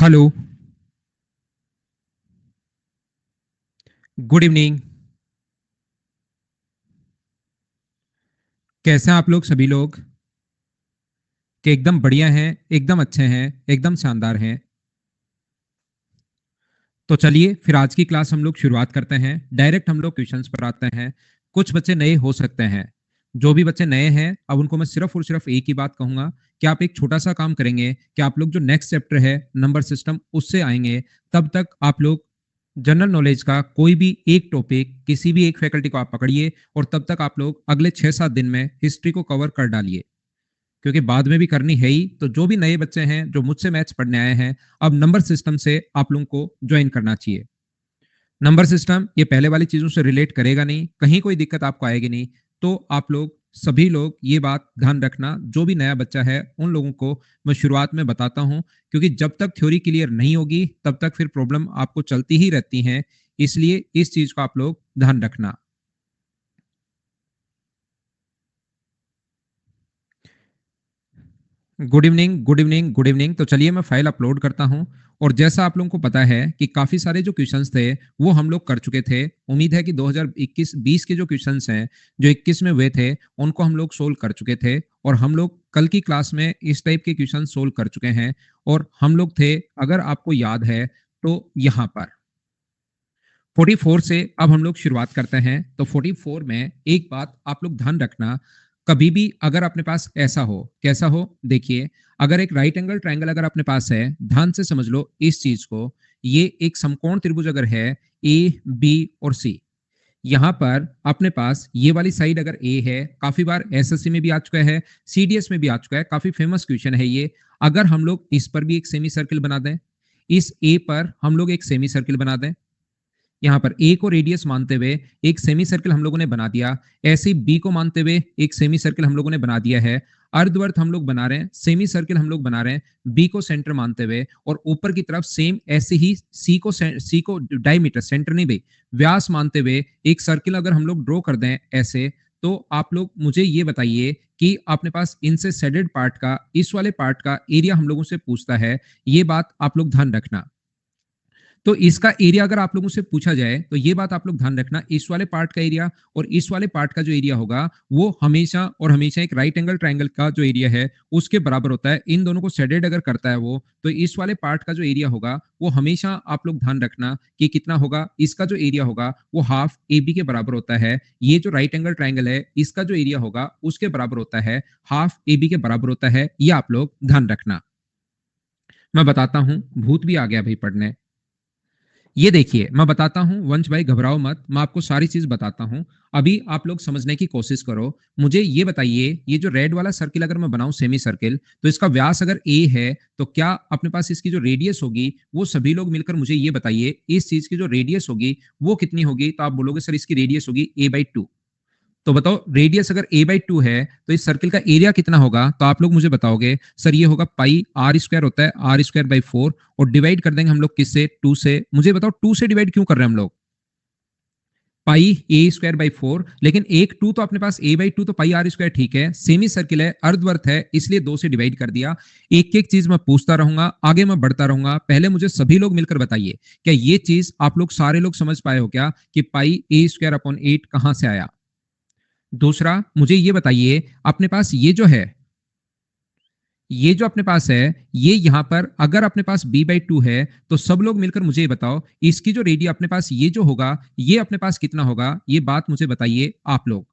Hello. Good evening. कैसे हैं आप लोग सभी लोग? कि एकदम बढ़िया हैं, एकदम अच्छे हैं, एकदम शानदार हैं। तो चलिए फिर आज की क्लास हम लोग शुरुआत करते हैं। डायरेक्ट हम लोग क्वेश्चंस पर आते हैं। कुछ बच्चे नए हो सकते हैं। जो भी बच्चे नए हैं, अब उनको मैं सिर्फ और सिर्फ एक ही बात कहूंगा कि आप एक छोटा सा काम करेंगे कि आप लोग जो नेक्स्ट चैप्टर है नंबर सिस्टम उससे आएंगे। तब तक आप लोग जनरल नॉलेज का कोई भी एक टॉपिक किसी भी एक फैकल्टी को आप पकड़िए और तब तक आप लोग अगले 6-7 दिन में हिस्ट्री को कवर कर डालिए, क्योंकि बाद में भी करनी है ही। तो जो भी नए बच्चे हैं जो मुझसे मैथ्स पढ़ने आए हैं, अब नंबर सिस्टम से आप लोगों को ज्वाइन करना चाहिए। नंबर सिस्टम ये पहले वाली चीजों से रिलेट करेगा नहीं, कहीं कोई दिक्कत आपको आएगी नहीं। तो आप लोग सभी लोग ये बात ध्यान रखना, जो भी नया बच्चा है उन लोगों को मैं शुरुआत में बताता हूं, क्योंकि जब तक थ्योरी क्लियर नहीं होगी तब तक फिर प्रॉब्लम आपको चलती ही रहती है। इसलिए इस चीज को आप लोग ध्यान रखना। Good evening, good evening, good evening. तो चलिए मैं फाइल अपलोड करता हूं। और जैसा आप लोगों को पता है कि काफी सारे जो क्वेश्चंस थे वो हम लोग कर चुके थे। उम्मीद है कि 2021-20 के जो क्वेश्चंस हैं जो 21 में हुए थे उनको हम लोग सोल्व कर चुके थे। और हम लोग कल की क्लास में इस टाइप के क्वेश्चन सोल्व कर चुके हैं। और हम लोग थे, अगर आपको याद है, तो यहाँ पर 44 से अब हम लोग शुरुआत करते हैं। तो 44 में एक बात आप लोग ध्यान रखना, कभी भी अगर अपने पास ऐसा हो, कैसा हो, देखिए, अगर एक राइट एंगल ट्रायंगल अगर अपने पास है, ध्यान से समझ लो इस चीज को। ये एक समकोण त्रिभुज अगर है ए, बी और सी, यहां पर अपने पास ये वाली साइड अगर ए है, काफी बार एसएससी में भी आ चुका है, सीडीएस में भी आ चुका है, काफी फेमस क्वेश्चन है ये। अगर हम लोग इस पर भी एक सेमी सर्किल बना दें, इस ए पर हम लोग एक सेमी सर्किल बना दें, यहाँ पर ए को रेडियस मानते हुए एक सेमी सर्किल हम लोगों ने बना दिया, ऐसे ही बी को मानते हुए एक सेमी सर्किल हम लोगों ने बना दिया है। अर्धवर्त हम लोग बना रहे हैं, सेमी सर्किल हम लोग बना रहे हैं बी को सेंटर मानते हुए, और ऊपर की तरफ सेम ऐसे ही सी को डायमीटर, सेंटर नहीं भाई, व्यास मानते हुए एक सर्किल अगर हम लोग ड्रॉ कर दें ऐसे, तो आप लोग मुझे ये बताइए कि अपने पास इनसे शेडेड पार्ट का, इस वाले पार्ट का एरिया हम लोगों से पूछता है। ये बात आप लोग ध्यान रखना। तो इसका एरिया अगर आप लोगों से पूछा जाए तो ये बात आप लोग ध्यान रखना, इस वाले पार्ट का एरिया और इस वाले पार्ट का जो एरिया होगा वो हमेशा और हमेशा एक राइट एंगल ट्रायंगल का जो एरिया है उसके बराबर होता है। इन दोनों को शेडेड अगर करता है वो, तो इस वाले पार्ट का जो एरिया होगा वो हमेशा आप लोग ध्यान रखना कि कितना होगा, इसका जो एरिया होगा वो हाफ ए बी के बराबर होता है। ये जो राइट एंगल ट्रायंगल है इसका जो एरिया होगा उसके बराबर होता है, हाफ ए बी के बराबर होता है। ये आप लोग ध्यान रखना। मैं बताता हूं, भूत भी आ गया भाई पढ़ने। ये देखिए मैं बताता हूं, वंश भाई घबराओ मत, मैं आपको सारी चीज बताता हूं। अभी आप लोग समझने की कोशिश करो। मुझे ये बताइए, ये जो रेड वाला सर्किल अगर मैं बनाऊं सेमी सर्किल, तो इसका व्यास अगर ए है, तो क्या अपने पास इसकी जो रेडियस होगी वो सभी लोग मिलकर मुझे ये बताइए, इस चीज की जो रेडियस होगी वो कितनी होगी? तो आप बोलोगे सर इसकी रेडियस होगी a/2। तो बताओ रेडियस अगर a/2 है तो इस सर्किल का एरिया कितना होगा? तो आप लोग मुझे बताओगे सर ये होगा पाई आर स्क्वायर होता है, r²/4, और डिवाइड कर देंगे हम लोग किससे? 2 से। मुझे बताओ 2 से डिवाइड क्यों कर रहे हैं हम लोग? पाई a²/4, लेकिन एक 2 तो अपने पास a/2, तो पाई r², ठीक है, सेमी सर्किल है, अर्धवर्त है, इसलिए 2 से डिवाइड कर दिया। एक एक चीज मैं पूछता रहूंगा, आगे मैं बढ़ता रहूंगा, पहले मुझे सभी लोग मिलकर बताइए क्या ये चीज आप लोग सारे लोग समझ पाए हो क्या कि पाई a²/8 कहां से आया? दूसरा मुझे ये बताइए, अपने पास ये जो है, ये जो अपने पास है, ये यहां पर अगर अपने पास b/2 है, तो सब लोग मिलकर मुझे ये बताओ इसकी जो रेडियस अपने पास ये जो होगा ये अपने पास कितना होगा? ये बात मुझे बताइए आप लोग।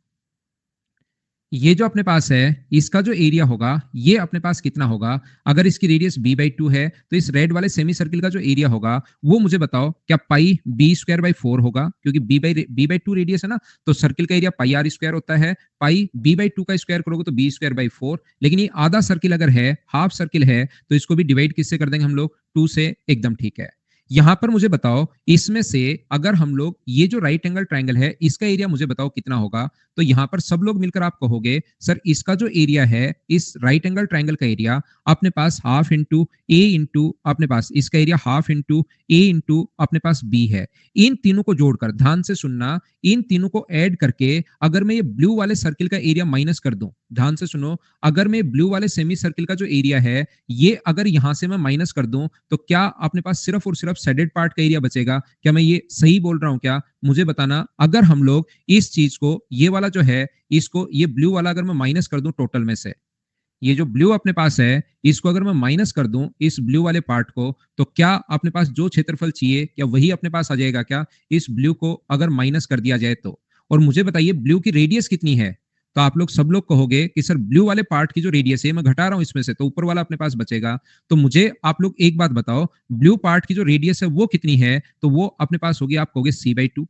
ये जो अपने पास है इसका जो एरिया होगा ये अपने पास कितना होगा? अगर इसकी रेडियस b/2 है तो इस रेड वाले सेमी सर्किल का जो एरिया होगा वो मुझे बताओ, क्या पाई b²/4 होगा? क्योंकि b/2 रेडियस है ना, तो सर्किल का एरिया पाई r² होता है। पाई b/2 का स्क्वायर करोगे तो b²/4, लेकिन ये आधा सर्किल अगर है, हाफ सर्किल है, तो इसको भी डिवाइड किससे कर देंगे हम लोग? 2 से, एकदम ठीक है। यहां पर मुझे बताओ इसमें से अगर हम लोग ये जो राइट एंगल ट्राइंगल है इसका एरिया मुझे बताओ कितना होगा। तो यहां पर सब लोग मिलकर आप कहोगे सर इसका जो एरिया है इस राइट एंगल ट्राइंगल का एरिया अपने पास हाफ इंटू ए इंटू अपने पास इसका एरिया हाफ इंटू ए इंटू अपने पास बी है। इन तीनों को जोड़कर ध्यान से सुनना, इन तीनों को ऐड करके अगर मैं ये ब्लू वाले सर्किल का एरिया माइनस कर दूं, ध्यान से सुनो, अगर मैं ब्लू वाले सेमी सर्किल का जो एरिया है ये अगर यहां से मैं माइनस कर दूं तो क्या अपने पास सिर्फ और सिर्फ शेडेड पार्ट का एरिया बचेगा? क्या मैं ये सही बोल रहा हूं क्या? मुझे बताना। अगर हम लोग इस चीज को ये वाला जो है इसको ये ब्लू वाला अगर मैं माइनस कर दूं टोटल में से, ये जो ब्लू अपने पास है इसको अगर मैं माइनस कर दूं इस ब्लू वाले पार्ट को, तो क्या अपने पास जो क्षेत्रफल चाहिए क्या वही अपने पास आ जाएगा क्या इस ब्लू को अगर माइनस कर दिया जाए तो? और मुझे बताइए ब्लू की रेडियस कितनी है? तो आप लोग सब लोग कहोगे कि सर ब्लू वाले पार्ट की जो रेडियस है मैं घटा रहा हूं इसमें से तो ऊपर वाला अपने पास बचेगा। तो मुझे आप लोग एक बात बताओ, ब्लू पार्ट की जो रेडियस है वो कितनी है? तो वो अपने पास होगी, आप कहोगे C/2,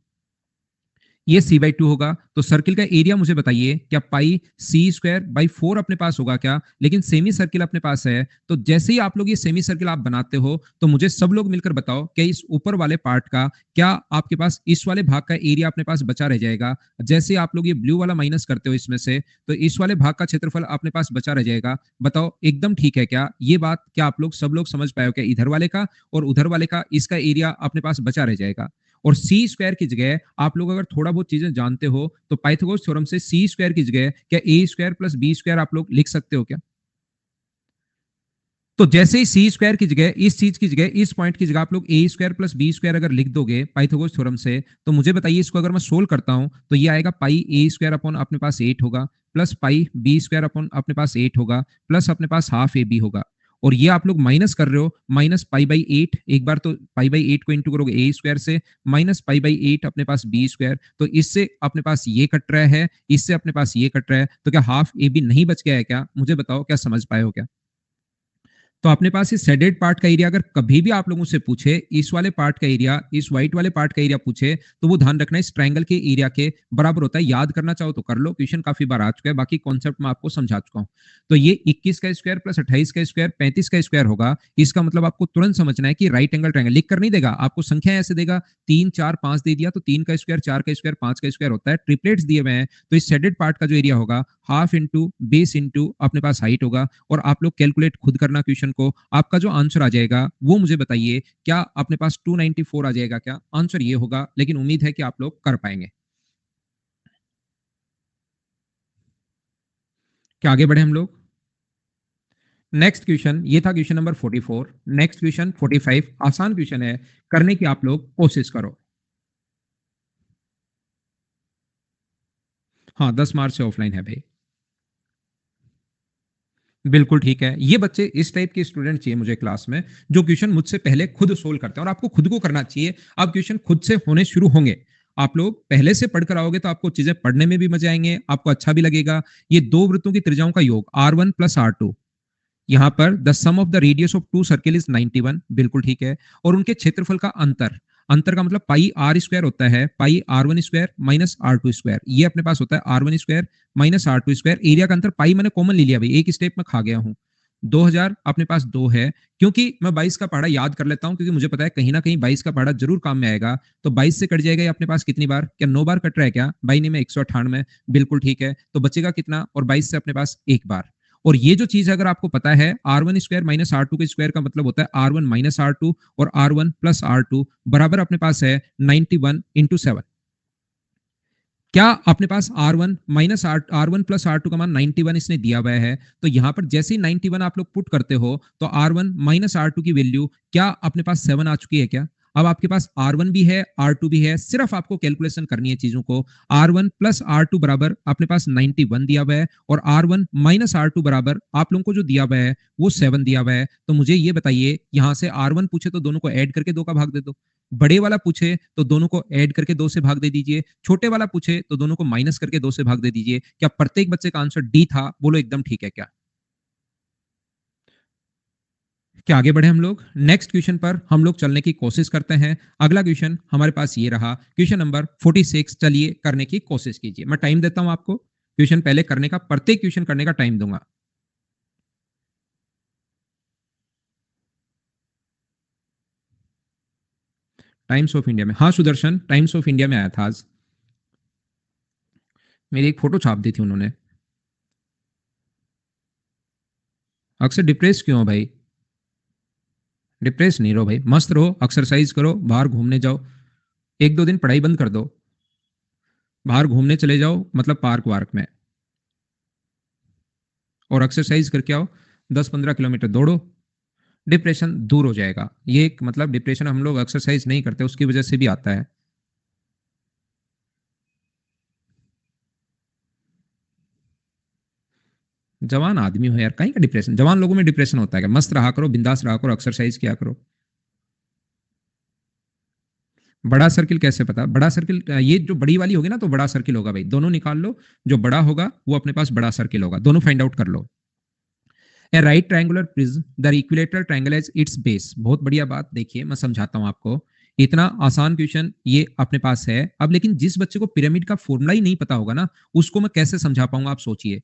ये C/2 होगा। तो सर्किल का एरिया मुझे बताइए क्या पाई C²/4 अपने पास होगा क्या? लेकिन सेमी सर्किल अपने पास है, तो जैसे ही आप लोग ये सेमी सर्किल आप बनाते हो तो मुझे सब लोग मिलकर बताओ क्या इस ऊपर वाले पार्ट का क्या आपके पास इस वाले भाग का एरिया अपने पास बचा रह जाएगा? जैसे आप लोग ये ब्लू वाला माइनस करते हो इसमें से तो इस वाले भाग का क्षेत्रफल अपने पास बचा रह जाएगा। बताओ एकदम ठीक है क्या ये बात? क्या आप लोग सब लोग समझ पाए हो क्या इधर वाले का और उधर वाले का इसका एरिया अपने पास बचा रह जाएगा? और सी स्क्वायर की जगह आप लोग अगर थोड़ा बहुत चीजें जानते हो तो पाइथागोरस थ्योरम से सी स्क्वायर की जगह क्या ए स्क्वायर प्लस बी स्क्वायर आप लोग लिख सकते हो क्या? तो जैसे ही सी स्क्वायर की जगह इस चीज की जगह इस पॉइंट की जगह आप लोग ए स्क्वायर प्लस बी स्क्वायर अगर लिख दोगे पाइथागोरस थ्योरम से, तो मुझे बताइए इसको अगर मैं सोल्व करता हूं तो ये आएगा पाई ए स्क्वायर अपॉन अपने पास 8 होगा plus pi B square upon अपने पास 8 होगा प्लस अपने पास हाफ ए बी होगा। और ये आप लोग माइनस कर रहे हो माइनस पाई/8, एक बार तो पाई/8 को इंटू करोगे ए स्क्वायर से माइनस पाई/8 अपने पास बी स्क्वायर, तो इससे अपने पास ये कट रहा है, इससे अपने पास ये कट रहा है, तो क्या हाफ ए बी नहीं बच गया है क्या? मुझे बताओ क्या समझ पाए हो क्या? तो अपने पास इस शेडेड पार्ट का एरिया अगर कभी भी आप लोगों से पूछे इस वाले पार्ट का एरिया इस व्हाइट वाले पार्ट का एरिया पूछे तो वो ध्यान रखना इस ट्रायंगल के एरिया के बराबर होता है। याद करना चाहो तो कर लो, क्वेश्चन काफी बार आ चुका है, बाकी कॉन्सेप्ट मैं आपको समझा चुका हूं। तो ये 21 का स्क्वायर प्लस 28 का स्क्वायर 35 का स्क्वायर होगा। इसका मतलब आपको तुरंत समझना है कि राइट एंगल ट्रायंगल लिख कर नहीं देगा, आपको संख्या ऐसे देगा 3 4 5 दे दिया तो 3 का स्क्वायर 4 का स्क्वायर 5 का स्क्वायर होता है। ट्रिपलेट्स दिए हुए हैं तो इस शेडेड पार्ट का जो एरिया होगा हाफ इंटू बेस इंटू अपने पास हाइट होगा। और आप लोग कैलकुलेट खुद करना क्वेश्चन को, आपका जो आंसर आ जाएगा वो मुझे बताइए क्या अपने पास 294 आ जाएगा क्या? आंसर ये होगा, लेकिन उम्मीद है कि आप लोग कर पाएंगे। क्या आगे बढ़े हम लोग? नेक्स्ट क्वेश्चन ये था क्वेश्चन नंबर 44। नेक्स्ट क्वेश्चन 45 आसान क्वेश्चन है, करने की आप लोग कोशिश करो। हाँ 10 मार्च से ऑफलाइन है भाई। बिल्कुल ठीक है, ये बच्चे इस टाइप के स्टूडेंट चाहिए मुझे क्लास में जो क्वेश्चन मुझसे पहले खुद सोल्व करते हैं। और आपको खुद को करना चाहिए, अब क्वेश्चन खुद से होने शुरू होंगे। आप लोग पहले से पढ़कर आओगे तो आपको चीजें पढ़ने में भी मजे आएंगे, आपको अच्छा भी लगेगा। ये दो वृत्तों की त्रिज्याओं का योग R1 प्लस R2, यहाँ पर the sum of the radius of two circle is 91, बिल्कुल ठीक है। और उनके क्षेत्रफल का अंतर, अंतर का मतलब पाई आर स्क्वायर होता है पाई R1 square minus R2 square, ये अपने पास होता है R1 square minus R2 square. Area का अंतर पाई मैंने कॉमन ले लिया भाई, एक स्टेप में खा गया हूं। 2000 अपने पास 2 है, क्योंकि मैं 22 का पहाड़ा याद कर लेता हूं क्योंकि मुझे पता है कहीं ना कहीं 22 का पहाड़ा जरूर काम में आएगा। तो 22 से कट जाएगा ये अपने पास कितनी बार? क्या 9 बार कट रहा है क्या? बाई नहीं में 198, बिल्कुल ठीक है। तो बचेगा कितना? और 22 से अपने पास एक बार। और ये जो चीज अगर आपको पता है R1 स्क्वायर माइनस R2 के स्क्वायर का मतलब होता है R1 माइनस R2 और R1 प्लस R2 बराबर अपने पास है 91 इंटू 7। क्या अपने पास R1 minus R1 plus R2 का मान 91 इसने दिया हुआ है, तो यहां पर जैसे ही 91 आप लोग पुट करते हो तो R1 माइनस R2 की वैल्यू क्या अपने पास 7 आ चुकी है क्या? अब आपके पास R1 भी है R2 भी है, सिर्फ आपको कैलकुलेशन करनी है चीजों को। R1 प्लस R2 बराबर अपने पास 91 दिया हुआ है और R1 माइनस R2 बराबर आप लोगों को जो दिया हुआ है वो 7 दिया हुआ है। तो मुझे ये बताइए यहां से R1 पूछे तो दोनों को ऐड करके 2 का भाग दे दो, बड़े वाला पूछे तो दोनों को ऐड करके 2 से भाग दे दीजिए, छोटे वाला पूछे तो दोनों को माइनस करके 2 से भाग दे दीजिए। क्या प्रत्येक बच्चे का आंसर डी था? बोलो एकदम ठीक है क्या? क्या आगे बढ़े हम लोग? नेक्स्ट क्वेश्चन पर हम लोग चलने की कोशिश करते हैं। अगला क्वेश्चन हमारे पास ये रहा, क्वेश्चन नंबर 46। चलिए करने की कोशिश कीजिए, मैं टाइम देता हूं आपको, क्वेश्चन पहले करने का, प्रत्येक क्वेश्चन करने का टाइम दूंगा। टाइम्स ऑफ इंडिया में, हाँ सुदर्शन, टाइम्स ऑफ इंडिया में आया था आज, मेरी एक फोटो छाप दी थी उन्होंने। अक्सर डिप्रेस क्यों हो भाई? डिप्रेस नहीं रहो भाई, मस्त रहो, एक्सरसाइज करो, बाहर घूमने जाओ, एक दो दिन पढ़ाई बंद कर दो, बाहर घूमने चले जाओ, मतलब पार्क वार्क में, और एक्सरसाइज करके आओ, 10-15 किलोमीटर दौड़ो, डिप्रेशन दूर हो जाएगा। ये एक मतलब डिप्रेशन हम लोग एक्सरसाइज नहीं करते उसकी वजह से भी आता है। जवान आदमी हो यार, कहीं का डिप्रेशन, जवान लोगों में डिप्रेशन होता है क्या? मस्त रहा करो, बिंदास रहा करो, एक्सरसाइज किया करो। बड़ा सर्किल कैसे पता? बड़ा सर्किल ये जो बड़ी वाली होगी ना, तो बड़ा सर्किल होगा भाई, दोनों निकाल लो, जो बड़ा होगा वो अपने पास बड़ा सर्किल होगा, दोनों फाइंड आउट कर लो। A right triangular prism the equilateral triangle as its base, बहुत बढ़िया बात, देखिए मैं समझाता हूं आपको। इतना आसान क्वेश्चन ये अपने पास है अब, लेकिन जिस बच्चे को पिरामिड का फॉर्मूला ही नहीं पता होगा ना, उसको मैं कैसे समझा पाऊंगा, आप सोचिए।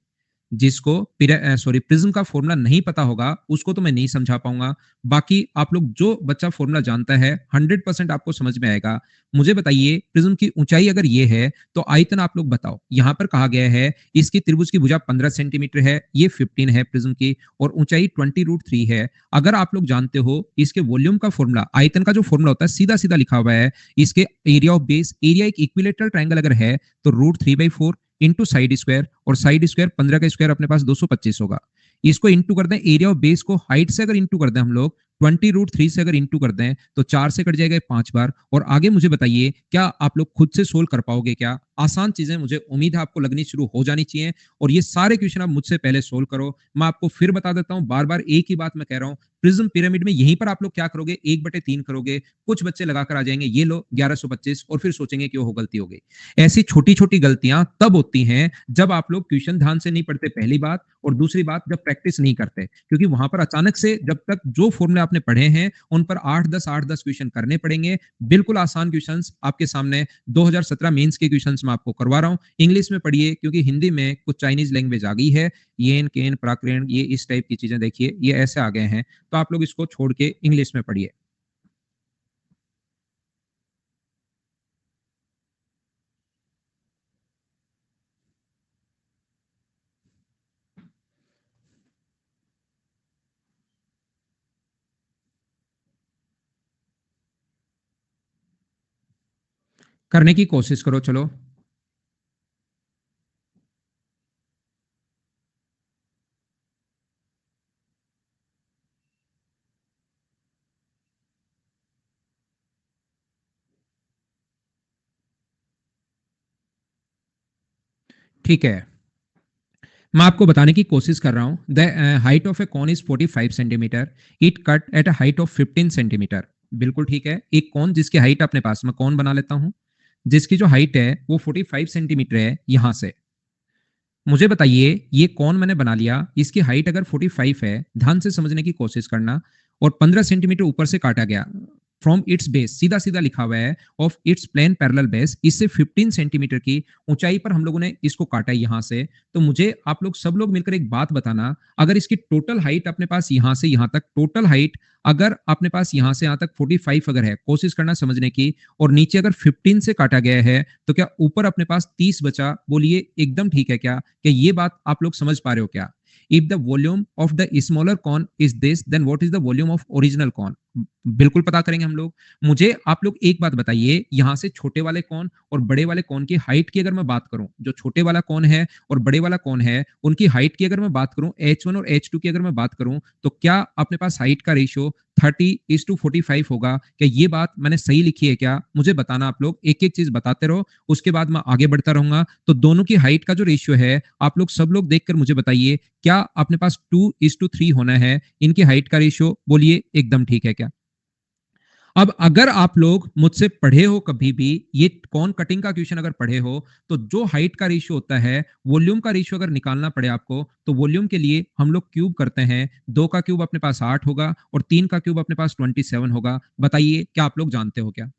जिसको प्रिज्म का फॉर्मूला नहीं पता होगा उसको तो मैं नहीं समझा पाऊंगा। बाकी आप लोग, जो बच्चा फॉर्मूला जानता है 100% आपको समझ में आएगा। मुझे बताइए, प्रिज्म की ऊंचाई अगर ये है तो आयतन आप लोग बताओ। यहां पर कहा गया है इसकी त्रिभुज की भुजा 15 सेंटीमीटर है, ये 15 है प्रिज्म की, और ऊंचाई 20√3 है। अगर आप लोग जानते हो इसके वॉल्यूम का फॉर्मूला, आयतन का जो फॉर्मूला होता है सीधा सीधा लिखा हुआ है, इसके एरिया ऑफ बेस, एरिया एक इक्विलेटरल ट्रायंगल अगर है तो √3/4 इंटू साइड स्क्वायर, और साइड स्क्वायर 15 का स्क्वायर अपने पास 225 होगा। इसको इंटू कर दें, एरिया ऑफ बेस को हाइट से अगर इंटू कर दें हम लोग, 20√3 से अगर इंटू कर दें तो 4 से कट जाएगा 5 बार। और आगे मुझे बताइए, क्या आप लोग खुद से सोल्व कर पाओगे क्या? आसान चीजें मुझे उम्मीद है आपको लगनी शुरू हो जानी चाहिए, और ये सारे क्वेश्चन आप मुझसे पहले सोल्व करो। मैं आपको फिर बता देता हूं, बार बार एक ही बात मैं कह रहा हूं, प्रिज्म पिरामिड में यहीं पर आप लोग क्या करोगे, 1/3 करोगे। कुछ बच्चे लगाकर आ जाएंगे ये लो 1125, और फिर सोचेंगे कि वो गलती हो गई। ऐसी छोटी छोटी गलतियां तब होती हैं जब आप लोग क्वेश्चन ध्यान से नहीं पढ़ते, पहली बात, और दूसरी बात जब प्रैक्टिस नहीं करते, क्योंकि वहां पर अचानक से जब तक जो फॉर्मूले आपने पढ़े हैं उन पर 8-10 क्वेश्चन करने पड़ेंगे। बिल्कुल आसान क्वेश्चंस आपके सामने 2017 मेंस के क्वेश्चंस मैं आपको करवा रहा हूं। इंग्लिश में पढ़िए, क्योंकि हिंदी में कुछ चाइनीज लैंग्वेज आ गई है, येन केन प्राकृण, ये इस टाइप की चीजें देखिए ये ऐसे आ गए हैं, तो आप लोग इसको छोड़ के इंग्लिश में पढ़िए। करने की कोशिश करो, चलो। ठीक है, मैं आपको बताने की कोशिश कर रहा हूं। The height of a cone is 45 centimetre, it cut at a height of 15 centimetre. बिल्कुल ठीक है, एक कॉन जिसकी हाइट अपने पास, मैं कॉन बना लेता हूं, जिसकी जो हाइट है वो 45 सेंटीमीटर है यहां से। मुझे बताइए, ये कौन मैंने बना लिया, इसकी हाइट अगर 45 है, ध्यान से समझने की कोशिश करना, और 15 सेंटीमीटर ऊपर से काटा गया फ्रॉम इट्स बेस, सीधा सीधा लिखा हुआ है, of its plane parallel base, इससे 15 सेंटीमीटर की ऊंचाई पर हम लोगों ने इसको काटा है यहां से। तो मुझे आप लोग सब लोग मिलकर एक बात बताना, अगर इसकी टोटल हाइट अपने पास यहां से यहां तक, टोटल हाइट अगर अपने पास यहां से यहां तक 45 अगर है, कोशिश करना समझने की, और नीचे अगर 15 से काटा गया है, तो क्या ऊपर अपने पास 30 बचा? बोलिए एकदम ठीक है क्या? ये बात आप लोग समझ पा रहे हो क्या? If the volume of the smaller cone is this, then what is the volume of original cone? बिल्कुल पता करेंगे हम लोग। मुझे आप लोग एक बात बताइए, यहां से छोटे वाले कौन और बड़े वाले कौन की हाइट की अगर मैं बात करूं, जो छोटे वाला कौन है और बड़े वाला कौन है, उनकी हाइट की अगर मैं बात करूं, H1 और H2 की अगर मैं बात करूं, तो क्या अपने पास हाइट का रेशियो 30:45 होगा? क्या ये बात मैंने सही लिखी है क्या? मुझे बताना, आप लोग एक एक चीज बताते रहो, उसके बाद मैं आगे बढ़ता रहूंगा। तो दोनों की हाइट का जो रेशियो है, आप लोग सब लोग देखकर मुझे बताइए, क्या अपने पास 2:3 होना है इनकी हाइट का रेशियो? बोलिए एकदम ठीक है क्या? अब अगर आप लोग मुझसे पढ़े हो कभी भी, ये कौन कटिंग का क्वेश्चन अगर पढ़े हो, तो जो हाइट का रेशियो होता है, वॉल्यूम का रेशियो अगर निकालना पड़े आपको, तो वॉल्यूम के लिए हम लोग क्यूब करते हैं। 2 का क्यूब अपने पास 8 होगा, और 3 का क्यूब अपने पास 27 होगा। बताइए, क्या आप लोग जानते हो क्या?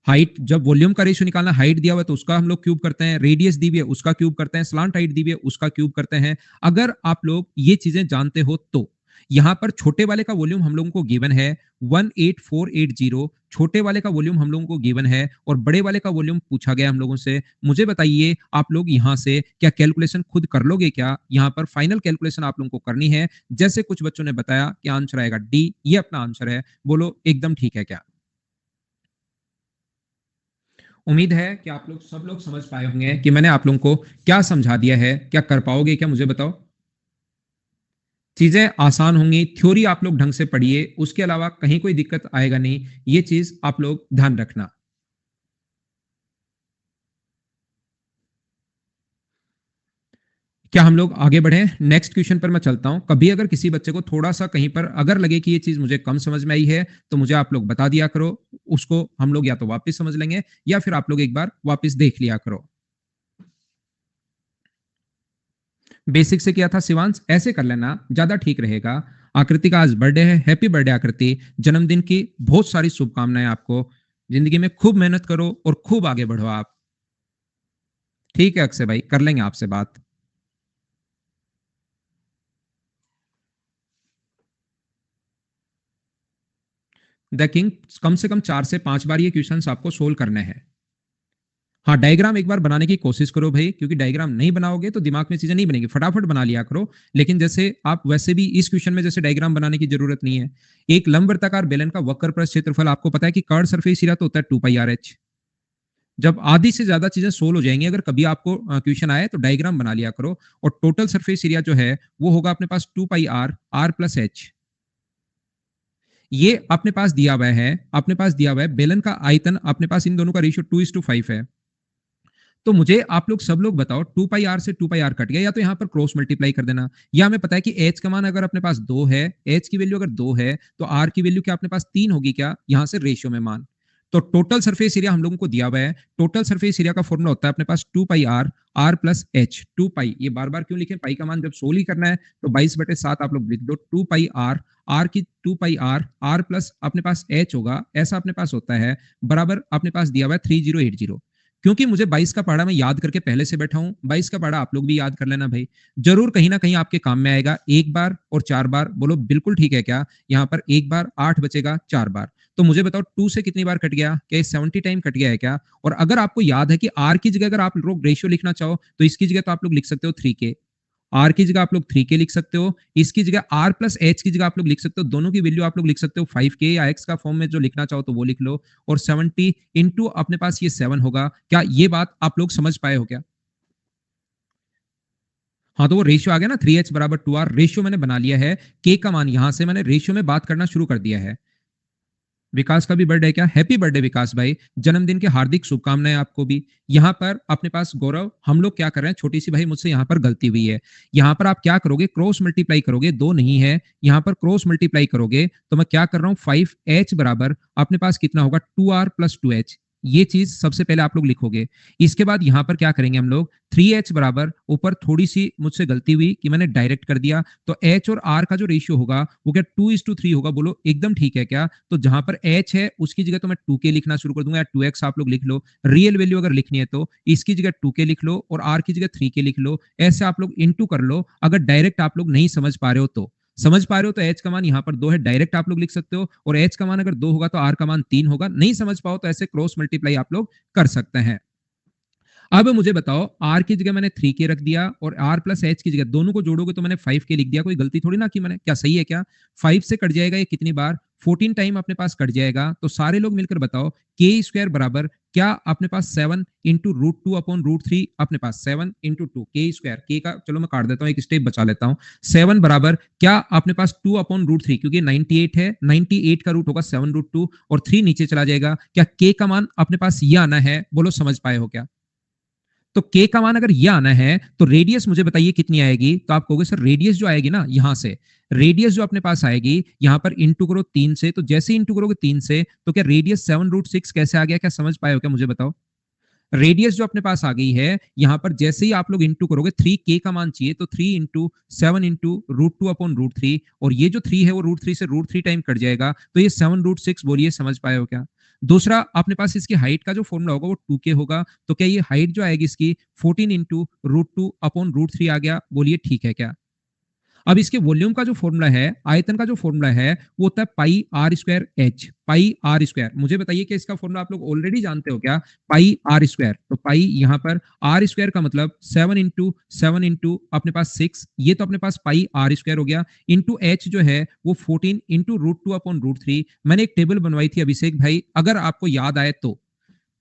हाइट, जब वॉल्यूम का रेशियो निकालना, हाइट दिया हुआ है तो उसका हम लोग क्यूब करते हैं, रेडियस दी हुई है उसका क्यूब करते हैं, स्लांट हाइट दी हुई है उसका क्यूब करते हैं। अगर आप लोग ये चीजें जानते हो तो यहाँ पर छोटे वाले का वॉल्यूम हम लोगों को गिवन है 18480, छोटे वाले का वॉल्यूम हम लोगों को गिवन है और बड़े वाले का वॉल्यूम पूछा गया हम लोगों से। मुझे बताइए आप लोग यहाँ से क्या कैलकुलेशन खुद कर लोगे क्या? यहाँ पर फाइनल कैलकुलेशन आप लोगों को करनी है। जैसे कुछ बच्चों ने बताया कि आंसर आएगा डी, ये अपना आंसर है। बोलो एकदम ठीक है क्या? उम्मीद है कि आप लोग सब लोग समझ पाए होंगे कि मैंने आप लोगों को क्या समझा दिया है। क्या कर पाओगे क्या, मुझे बताओ। चीजें आसान होंगी, थ्योरी आप लोग ढंग से पढ़िए, उसके अलावा कहीं कोई दिक्कत आएगा नहीं, ये चीज आप लोग ध्यान रखना। क्या हम लोग आगे बढ़े? नेक्स्ट क्वेश्चन पर मैं चलता हूं। कभी अगर किसी बच्चे को थोड़ा सा कहीं पर अगर लगे कि ये चीज मुझे कम समझ में आई है तो मुझे आप लोग बता दिया करो, उसको हम लोग या तो वापस समझ लेंगे या फिर आप लोग एक बार वापस देख लिया करो। बेसिक से किया था शिवांश, ऐसे कर लेना ज्यादा ठीक रहेगा। आकृति का आज बर्थडे है, हैप्पी बर्थडे आकृति, जन्मदिन की बहुत सारी शुभकामनाएं आपको। जिंदगी में खूब मेहनत करो और खूब आगे बढ़ो आप। ठीक है अक्षय भाई, कर लेंगे आपसे बात। द किंग, कम से कम 4 से 5 बार ये क्वेश्चंस आपको सोल्व करने हैं। हाँ, डायग्राम एक बार बनाने की कोशिश करो भाई, क्योंकि डायग्राम नहीं बनाओगे तो दिमाग में चीजें नहीं बनेगी। फटाफट बना लिया करो। लेकिन जैसे आप वैसे भी इस क्वेश्चन में जैसे डायग्राम बनाने की जरूरत नहीं है। एक लंबवृत्ताकार बेलन का वक्र पर क्षेत्रफल आपको पता है कि कर्ड सरफेस एरिया तो होता है 2 π r h। जब आधी से ज्यादा चीजें सोल्व हो जाएंगी, अगर कभी आपको क्वेश्चन आए तो डायग्राम बना लिया करो। और टोटल सरफेस एरिया जो है वो होगा अपने पास 2 πr r+h। ये अपने पास दिया हुआ है, अपने पास दिया हुआ है बेलन का आयतन, अपने पास इन दोनों का रेशियो 2:5 है। तो मुझे आप लोग सब लोग बताओ, 2 π r से 2 π r कट गया, या तो यहाँ पर क्रॉस मल्टीप्लाई कर देना, या हमें पता है कि h का मान अगर अपने पास 2 है, h की वैल्यू अगर 2 है तो r की वैल्यू क्या अपने पास 3 होगी क्या, यहाँ से रेशियो में मान। तो टोटल सरफेस एरिया हम लोगों को दिया हुआ है। टोटल सरफेस एरिया का फॉर्मूला होता है अपने पास 2 π r r+h। 2 π, ये बार बार क्यों लिखें, पाई का मान जब सोल ही करना है तो 22/7 आप लोग लिख दो। 2 π r, r की 2 π r, r प्लस अपने पास h होगा, ऐसा अपने पास होता है, बराबर अपने पास दिया हुआ है 3080। क्योंकि मुझे 22 का पढ़ा मैं याद करके पहले से बैठा हूं, 22 का पढ़ा आप लोग भी याद कर लेना भाई, जरूर कहीं ना कहीं आपके काम में आएगा। 1 बार और 4 बार, बोलो बिल्कुल ठीक है क्या? यहाँ पर 1 बार 8 बचेगा 4 बार। तो मुझे बताओ 2 से कितनी बार कट गया, क्या 70 टाइम कट गया है क्या? और अगर आपको याद है कि आर की जगह अगर आप लोग रेशियो लिखना चाहो तो इसकी जगह तो आप लोग लिख सकते हो 3 के, आर की जगह आप लोग 3 के लिख सकते हो, इसकी जगह आर प्लस एच की जगह आप लोग लिख सकते हो, दोनों की वैल्यू आप लोग लिख सकते हो 5 के, या एक्स का फॉर्म में जो लिखना चाहो तो वो लिख लो। और 70 इंटू अपने पास ये 7 होगा। क्या ये बात आप लोग समझ पाए हो क्या? हाँ, तो वो रेशियो आ गया ना, 3h = 2r, रेशियो मैंने बना लिया है। के का मान यहां से मैंने रेशियो में बात करना शुरू कर दिया है। विकास का भी बर्थडे है क्या? हैप्पी बर्थडे विकास भाई, जन्मदिन की हार्दिक शुभकामनाएं आपको भी। यहाँ पर अपने पास गौरव, हम लोग क्या कर रहे हैं, छोटी सी भाई मुझसे यहाँ पर गलती हुई है। यहाँ पर आप क्या करोगे, क्रॉस मल्टीप्लाई करोगे, 2 नहीं है, यहाँ पर क्रॉस मल्टीप्लाई करोगे तो मैं क्या कर रहा हूँ, 5h बराबर अपने पास कितना होगा, 2r+2h। ये चीज सबसे पहले आप लोग लिखोगे। इसके बाद यहाँ पर क्या करेंगे हम लोग, 3h बराबर, ऊपर थोड़ी सी मुझसे गलती हुई कि मैंने डायरेक्ट कर दिया, तो h और r का जो रेशियो होगा वो क्या 2:3 होगा। बोलो एकदम ठीक है क्या? तो जहां पर h है उसकी जगह तो मैं 2k लिखना शुरू कर दूंगा, या 2x आप लोग लिख लो। रियल वैल्यू अगर लिखनी है तो इसकी जगह 2k लिख लो और r की जगह 3k लिख लो। ऐसे आप लोग इंटू कर लो। अगर डायरेक्ट आप लोग नहीं समझ पा रहे हो तो, समझ पा रहे हो तो h का मान यहाँ पर 2 है, डायरेक्ट आप लोग लिख सकते हो, और h का मान अगर 2 होगा तो r का मान 3 होगा। नहीं समझ पाओ तो ऐसे क्रॉस मल्टीप्लाई आप लोग कर सकते हैं। अब मुझे बताओ, r की जगह मैंने 3k रख दिया और r प्लस h की जगह दोनों को जोड़ोगे तो मैंने 5k लिख दिया। कोई गलती थोड़ी ना की मैंने, क्या सही है क्या? 5 से कट जाएगा ये कितनी बार, 14 टाइम अपने पास कट जाएगा। तो सारे लोग मिलकर बताओ, k² बराबर क्या अपने पास 7 इंटू √2/√3, अपने पास 7 इंटू 2 k², के का चलो मैं काट देता हूँ, एक स्टेप बचा लेता हूँ। 7 बराबर क्या अपने पास 2/√3, क्योंकि 98 है, 98 का रूट होगा 7√2 और 3 नीचे चला जाएगा। क्या k का मान अपने पास ये आना है? बोलो समझ पाए हो क्या? तो के का मान अगर ये आना है तो रेडियस मुझे बताइए कितनी आएगी। तो आप कहोगे सर रेडियस जो आएगी ना, यहां से रेडियस जो अपने पास आएगी, यहां पर इंटू करो 3 से, तो जैसे इंटू करोगे 3 से तो क्या रेडियस 7√6 कैसे आ गया? क्या समझ पाए हो क्या, मुझे बताओ। रेडियस जो अपने पास आ गई है, यहां पर जैसे ही आप लोग इंटू करोगे, 3k का मान चाहिए तो 3 इंटू 7 इंटू √2/√3, और ये जो 3 है वो √3 से √3 टाइम कट जाएगा, तो ये 7√6। बोलिए समझ पाए हो क्या? दूसरा अपने पास इसकी हाइट का जो फॉर्मूला होगा वो 2k होगा, तो क्या ये हाइट जो आएगी इसकी 14 इंटू √2/√3 आ गया? बोलिए ठीक है क्या? अब इसके वॉल्यूम का जो फॉर्मूला है, आयतन का जो फॉर्मूला है, वो होता है pi R square H, pi R square. मुझे बताइए कि इसका फॉर्मूला आप लोग ऑलरेडी जानते हो क्या? पाई आर स्क्वायर। तो पाई यहाँ पर आर स्क्वायर का मतलब 7 इंटू अपने पास 6, ये तो अपने पास पाई आर स्क्वायर हो गया, इंटू एच जो है वो 14 इंटू √2/√3। मैंने एक टेबल बनवाई थी अभिषेक भाई, अगर आपको याद आए तो।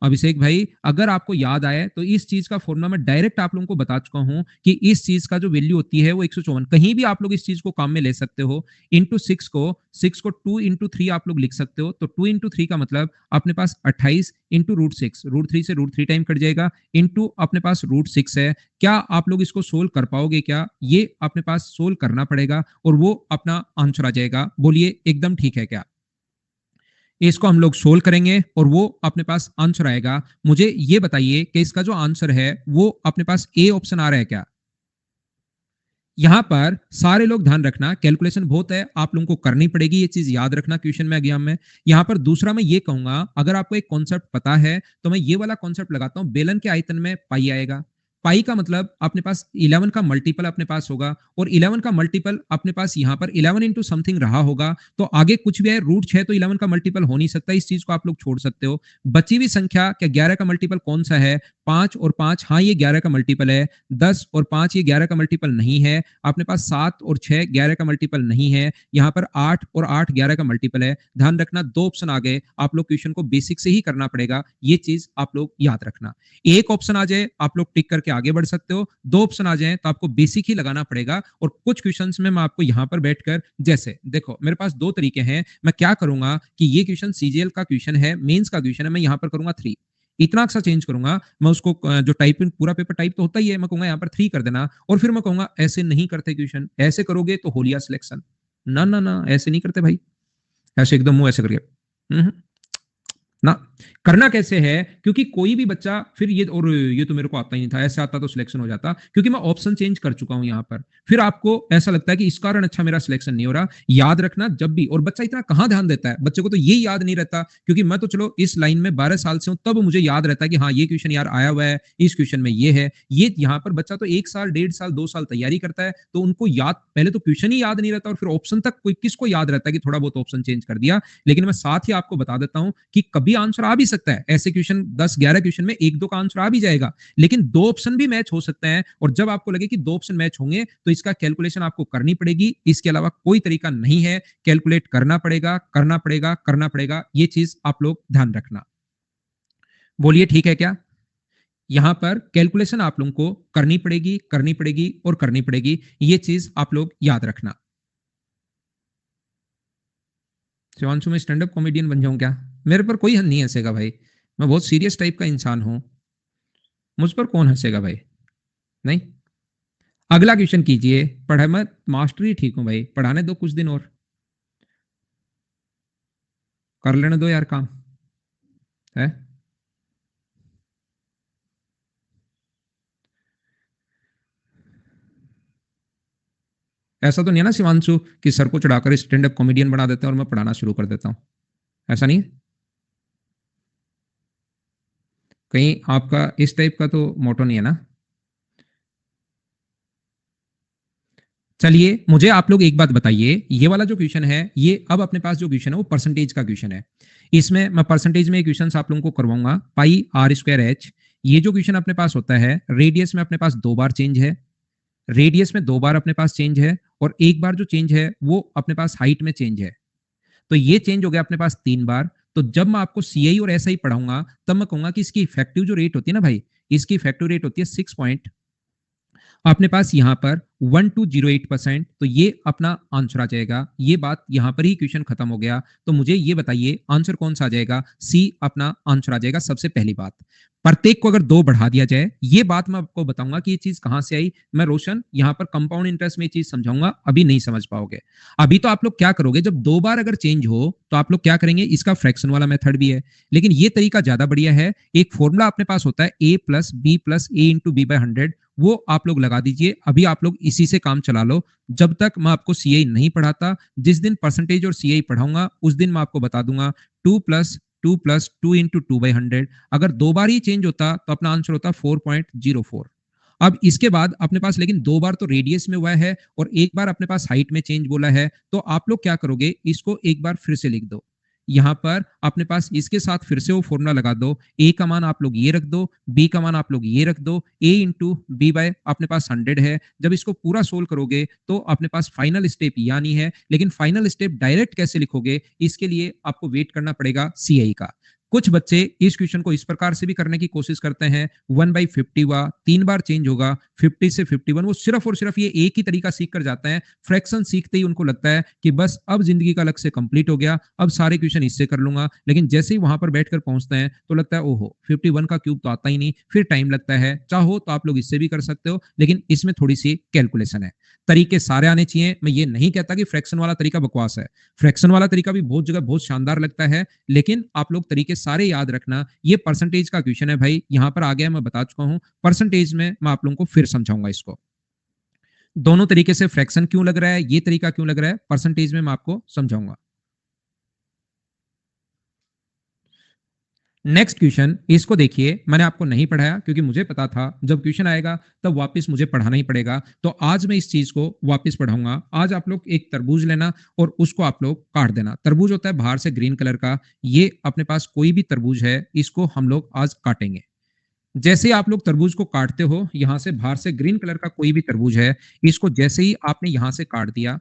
अभिषेक भाई अगर आपको याद आए तो इस चीज का फॉर्मूला मैं डायरेक्ट आप लोगों को बता चुका हूं कि इस चीज का जो वैल्यू होती है वो 154। कहीं भी आप लोग इस चीज को काम में ले सकते हो। इंटू सिक्स को 2 इंटू 3 आप लोग लिख सकते हो। तो 2 इंटू 3 का मतलब अपने पास 28 इंटू √6, √3 से √3 टाइम कट जाएगा, इंटू अपने पास √6 है। क्या आप लोग इसको सोल्व कर पाओगे क्या? ये अपने पास सोल्व करना पड़ेगा और वो अपना आंसर आ जाएगा। बोलिए एकदम ठीक है क्या? इसको हम लोग सोल्व करेंगे और वो अपने पास आंसर आएगा। मुझे ये बताइए कि इसका जो आंसर है वो अपने पास ए ऑप्शन आ रहा है क्या? यहां पर सारे लोग ध्यान रखना, कैलकुलेशन बहुत है, आप लोगों को करनी पड़ेगी, ये चीज याद रखना क्वेश्चन में, एग्जाम में। यहां पर दूसरा मैं ये कहूंगा, अगर आपको एक कॉन्सेप्ट पता है तो मैं ये वाला कॉन्सेप्ट लगाता हूं, बेलन के आयतन में पाई आएगा। पाई का मतलब अपने पास 11 का मल्टीपल अपने पास होगा, और 11 का मल्टीपल अपने पास यहां पर 11 इंटू समथिंग रहा होगा, तो आगे कुछ भी है, √6 तो 11 का मल्टीपल हो नहीं सकता, इस चीज को आप लोग छोड़ सकते हो। बची हुई संख्या, क्या 11 का मल्टीपल कौन सा है? 5 और 5, हाँ ये 11 का मल्टीपल है। 10 और 5 ये 11 का मल्टीपल नहीं है। अपने पास 7 और 6 11 का मल्टीपल नहीं है। यहाँ पर 8 और 8 11 का मल्टीपल है। ध्यान रखना, दो ऑप्शन आ गए, आप लोग क्वेश्चन को बेसिक से ही करना पड़ेगा, ये चीज आप लोग याद रखना। एक ऑप्शन आ जाए आप लोग टिक करके आगे बढ़ सकते हो, दो ऑप्शन आ जाए तो आपको बेसिक ही लगाना पड़ेगा। और कुछ क्वेश्चंस में मैं आपको यहाँ पर बैठकर, जैसे देखो मेरे पास दो तरीके हैं, मैं क्या करूंगा कि ये क्वेश्चन सीजीएल का क्वेश्चन है, मेंस का क्वेश्चन है, मैं यहाँ पर करूंगा 3, इतना सा चेंज करूंगा मैं उसको, जो टाइपिंग पूरा पेपर टाइप तो होता ही है, मैं कहूंगा यहाँ पर 3 कर देना, और फिर मैं कहूंगा ऐसे नहीं करते क्वेश्चन, ऐसे करोगे तो हो लिया सिलेक्शन। ना ना ना, ऐसे नहीं करते भाई, ऐसे एकदम मुंह ऐसे करके ना। करना कैसे है, क्योंकि कोई भी बच्चा फिर ये, और ये तो मेरे को आता ही नहीं था, ऐसे आता तो सिलेक्शन हो जाता, क्योंकि मैं ऑप्शन चेंज कर चुका हूं यहाँ पर। फिर आपको ऐसा लगता है कि इस कारण अच्छा मेरा सिलेक्शन नहीं हो रहा। याद रखना जब भी, और बच्चा इतना कहां ध्यान देता है, बच्चे को तो ये याद नहीं रहता, क्योंकि मैं तो चलो इस लाइन में 12 साल से हूं, तब मुझे याद रहता है कि हाँ ये क्वेश्चन यार आया हुआ है, इस क्वेश्चन में ये है। ये यहाँ पर बच्चा तो 1 साल 1.5 साल 2 साल तैयारी करता है, तो उनको याद, पहले तो क्वेश्चन ही याद नहीं रहता, और फिर ऑप्शन तक कोई किसको याद रहता है कि थोड़ा बहुत ऑप्शन चेंज कर दिया। लेकिन मैं साथ ही आपको बता देता हूं कि कभी आंसर आ भी सकता है, ऐसे क्वेश्चन 10-11 क्वेश्चन में 1-2 का आंसर आ भी जाएगा, लेकिन दो ऑप्शन भी मैच हो सकते हैं, और जब आपको लगे कि दो ऑप्शन मैच होंगे तो इसका कैलकुलेशन आपको करनी पड़ेगी, इसके अलावा कोई तरीका नहीं है, कैलकुलेट करना पड़ेगा, करना पड़ेगा, करना पड़ेगा, ये चीज आप लोग ध्यान रखना। बोलिए ठीक है क्या? यहां पर कैलकुलेशन आप लोगों को करनी पड़ेगी, करनी पड़ेगी और करनी पड़ेगी, ये चीज आप लोग याद रखना। शिवांशु में स्टैंड अप कॉमेडियन बन जाऊं क्या? मेरे पर कोई नहीं हंसेगा भाई, मैं बहुत सीरियस टाइप का इंसान हूं, मुझ पर कौन हंसेगा भाई? नहीं। अगला क्वेश्चन कीजिए। पढ़ा मैं मास्टरी ठीक हूं भाई, पढ़ाने दो कुछ दिन और, कर लेने दो यार काम है। ऐसा तो नहीं है ना शिवांशु कि सर को चढ़ाकर स्टैंड अप कॉमेडियन बना देते हैं और मैं पढ़ाना शुरू कर देता हूं, ऐसा नहीं है? कहीं आपका इस टाइप का तो मोटो नहीं है ना? चलिए मुझे आप लोग एक बात बताइए, ये वाला जो क्वेश्चन है, ये अब अपने पास जो क्वेश्चन है वो परसेंटेज का क्वेश्चन है। इसमें मैं परसेंटेज में क्वेश्चन आप लोगों को करवाऊंगा, पाई आर स्क्वायर एच। ये जो क्वेश्चन अपने पास होता है, रेडियस में अपने पास 2 बार चेंज है, रेडियस में 2 बार अपने पास चेंज है, और एक बार जो चेंज है वो अपने पास हाइट में चेंज है। तो ये चेंज हो गया अपने पास 3 बार। तो जब मैं आपको सीआई और एसआई पढ़ाऊंगा, तब मैं कहूंगा कि इसकी इफेक्टिव जो रेट होती है ना भाई, इसकी इफेक्टिव रेट होती है 6 पॉइंट अपने पास यहाँ पर 1208%। तो ये अपना आंसर आ जाएगा, ये बात यहाँ पर ही क्वेश्चन खत्म हो गया। तो मुझे ये बताइए आंसर कौन सा आ जाएगा? सी अपना आंसर आ जाएगा। सबसे पहली बात, प्रत्येक को अगर 2 बढ़ा दिया जाए, ये बात मैं आपको बताऊंगा कि ये चीज कहां से आई। मैं रोशन यहाँ पर कंपाउंड इंटरेस्ट में ये चीज समझाऊंगा, अभी नहीं समझ पाओगे। अभी तो आप लोग क्या करोगे, जब 2 बार अगर चेंज हो तो आप लोग क्या करेंगे, इसका फ्रैक्शन वाला मेथड भी है, लेकिन ये तरीका ज्यादा बढ़िया है। एक फॉर्मूला अपने पास होता है a+b+a/100, वो आप लोग लगा दीजिए। अभी आप लोग इसी से काम चला लो, जब तक मैं आपको सीआई नहीं पढ़ाता। जिस दिन परसेंटेज और सीआई पढ़ाऊंगा उस दिन मैं आपको बता दूंगा 2+2+2 इंटू 2/100। अगर 2 बार ही चेंज होता तो अपना आंसर होता 4.04। अब इसके बाद अपने पास लेकिन 2 बार तो रेडियस में हुआ है और 1 बार अपने पास हाइट में चेंज बोला है, तो आप लोग क्या करोगे, इसको एक बार फिर से लिख दो। यहाँ पर अपने पास इसके साथ फिर से वो फॉर्मूला लगा दो। ए का मान आप लोग ये रख दो, बी का मान आप लोग ये रख दो। ए इंटू बी बाय अपने पास 100 है। जब इसको पूरा सोल्व करोगे तो अपने पास फाइनल स्टेप यानी है, लेकिन फाइनल स्टेप डायरेक्ट कैसे लिखोगे, इसके लिए आपको वेट करना पड़ेगा सीआई का। कुछ बच्चे इस क्वेश्चन को इस प्रकार से भी करने की कोशिश करते हैं, 1/50 हुआ, 3 बार चेंज होगा, 50 से 51, वो सिर्फ और सिर्फ ये एक ही तरीका सीख कर जाते हैं। फ्रैक्शन सीखते ही उनको लगता है कि बस अब जिंदगी का लक्ष्य कंप्लीट हो गया, अब सारे क्वेश्चन इससे कर लूंगा, लेकिन जैसे ही वहां पर बैठकर पहुंचते हैं तो लगता है ओहो 51 का क्यूब तो आता ही नहीं, फिर टाइम लगता है। चाहो तो आप लोग इससे भी कर सकते हो, लेकिन इसमें थोड़ी सी कैलकुलेशन है। तरीके सारे आने चाहिए। मैं ये नहीं कहता कि फ्रैक्शन वाला तरीका बकवास है, फ्रैक्शन वाला तरीका भी बहुत जगह बहुत शानदार लगता है, लेकिन आप लोग तरीके सारे याद रखना। ये परसेंटेज का क्वेश्चन है भाई, यहां पर आ गया, मैं बता चुका हूं। परसेंटेज में मैं आप लोगों को फिर समझाऊंगा इसको, दोनों तरीके से फ्रैक्शन क्यों लग रहा है, ये तरीका क्यों लग रहा है, परसेंटेज में मैं आपको समझाऊंगा। नेक्स्ट क्वेश्चन, इसको देखिए, मैंने आपको नहीं पढ़ाया क्योंकि मुझे पता था जब क्वेश्चन आएगा तब वापस मुझे पढ़ाना ही पड़ेगा, तो आज मैं इस चीज को वापस पढ़ाऊंगा। आज आप लोग एक तरबूज लेना और उसको आप लोग काट देना। तरबूज होता है बाहर से ग्रीन कलर का, ये अपने पास कोई भी तरबूज है, इसको हम लोग आज काटेंगे। जैसे ही आप लोग तरबूज को काटते हो, यहां से बाहर से ग्रीन कलर का कोई भी तरबूज है, इसको जैसे ही आपने यहां से काट दिया,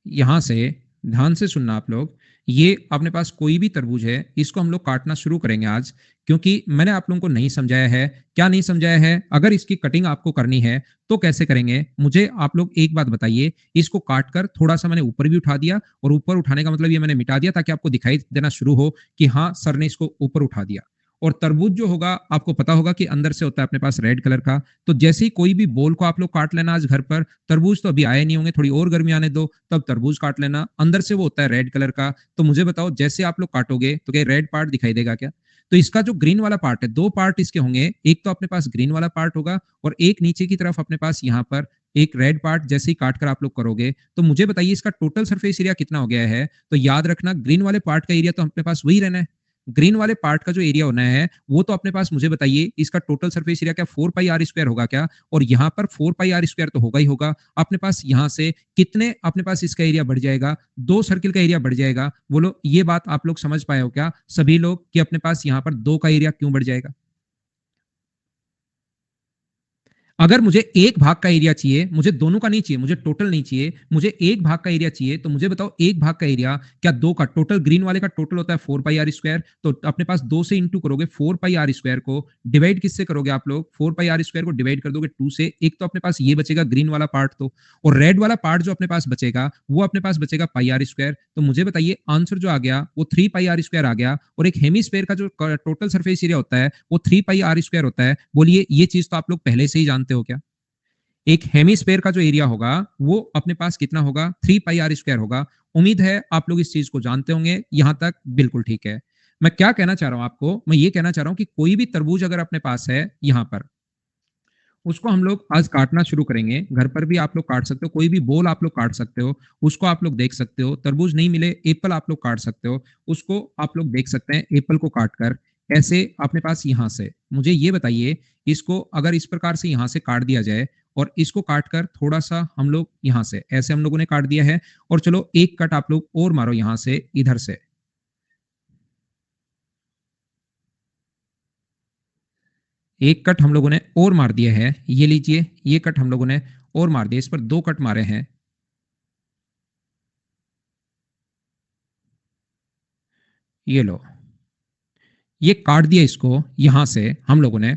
यहां से ध्यान से सुनना आप लोग, ये अपने पास कोई भी तरबूज है, इसको हम लोग काटना शुरू करेंगे आज, क्योंकि मैंने आप लोगों को नहीं समझाया है। क्या नहीं समझाया है, अगर इसकी कटिंग आपको करनी है तो कैसे करेंगे, मुझे आप लोग एक बात बताइए। इसको काटकर थोड़ा सा मैंने ऊपर भी उठा दिया, और ऊपर उठाने का मतलब ये मैंने मिटा दिया ताकि आपको दिखाई देना शुरू हो कि हाँ सर ने इसको ऊपर उठा दिया। और तरबूज जो होगा आपको पता होगा कि अंदर से होता है अपने पास रेड कलर का, तो जैसे ही कोई भी बोल को आप लोग काट लेना आज घर पर, तरबूज तो अभी आए नहीं होंगे, थोड़ी और गर्मी आने दो तब तरबूज काट लेना, अंदर से वो होता है रेड कलर का। तो मुझे बताओ, जैसे आप लोग काटोगे तो क्या रेड पार्ट दिखाई देगा क्या? तो इसका जो ग्रीन वाला पार्ट है, दो पार्ट इसके होंगे, एक तो अपने पास ग्रीन वाला पार्ट होगा और एक नीचे की तरफ अपने पास यहाँ पर एक रेड पार्ट। जैसे ही काट कर आप लोग करोगे तो मुझे बताइए इसका टोटल सरफेस एरिया कितना हो गया है। तो याद रखना, ग्रीन वाले पार्ट का एरिया तो अपने पास वही रहना है, ग्रीन वाले पार्ट का जो एरिया होना है वो तो अपने पास, मुझे बताइए इसका टोटल सरफेस एरिया क्या 4 पाई r² होगा क्या? और यहाँ पर 4 पाई r² तो होगा ही होगा। अपने पास यहाँ से कितने अपने पास इसका एरिया बढ़ जाएगा, 2 सर्किल का एरिया बढ़ जाएगा। बोलो ये बात आप लोग समझ पाए हो क्या सभी लोग, कि अपने पास यहाँ पर 2 का एरिया क्यों बढ़ जाएगा? अगर मुझे एक भाग का एरिया चाहिए, मुझे दोनों का नहीं चाहिए, मुझे टोटल नहीं चाहिए, मुझे एक भाग का एरिया चाहिए, तो मुझे बताओ एक भाग का एरिया क्या दो का टोटल, ग्रीन वाले का टोटल होता है 4 पाई r², तो अपने पास 2 से इंटू करोगे 4 पाई r² को, डिवाइड किससे करोगे आप लोग, 4 पाई r² को डिवाइड कर दोगे 2 से, एक तो अपने पास ये बचेगा ग्रीन वाला पार्ट, तो और रेड वाला पार्ट जो अपने पास बचेगा वो अपने पास बचेगा पाई r²। तो मुझे बताइए आंसर जो आ गया वो 3 पाई r² आ गया, और एक हेमिस्फेयर का जो टोटल सरफेस एरिया होता है वो 3 पाई r² होता है। बोलिए ये चीज तो आप लोग पहले से ही जानते हो क्या? एक हेमिस्फेयर का जो एरिया होगा वो अपने पास कितना होगा, 3 पाई r² होगा। उम्मीद है आप लोग इस चीज को जानते होंगे, यहां तक बिल्कुल ठीक है। मैं क्या कहना चाह रहा हूं आपको, मैं ये कहना चाह रहा हूं कि कोई भी तरबूज अगर अपने पास है यहां पर, उसको हम लोग आज काटना शुरू करेंगे। घर पर भी आप लोग काट सकते हो, कोई भी बोल आप लोग काट सकते हो, उसको आप लोग देख सकते हो। तरबूज नहीं मिले, एप्पल आप लोग काट सकते हो, उसको आप लोग देख सकते हैं एप्पल को काट कर। ऐसे अपने पास यहां से मुझे ये बताइए, इसको अगर इस प्रकार से यहां से काट दिया जाए और इसको काट कर थोड़ा सा हम लोग यहां से ऐसे हम लोगों ने काट दिया है, और चलो एक कट आप लोग और मारो यहां से इधर से, एक कट हम लोगों ने और मार दिया है, ये लीजिए ये कट हम लोगों ने और मार दिया, इस पर 2 कट मारे हैं। ये लो, ये काट दिया इसको यहां से हम लोगों ने,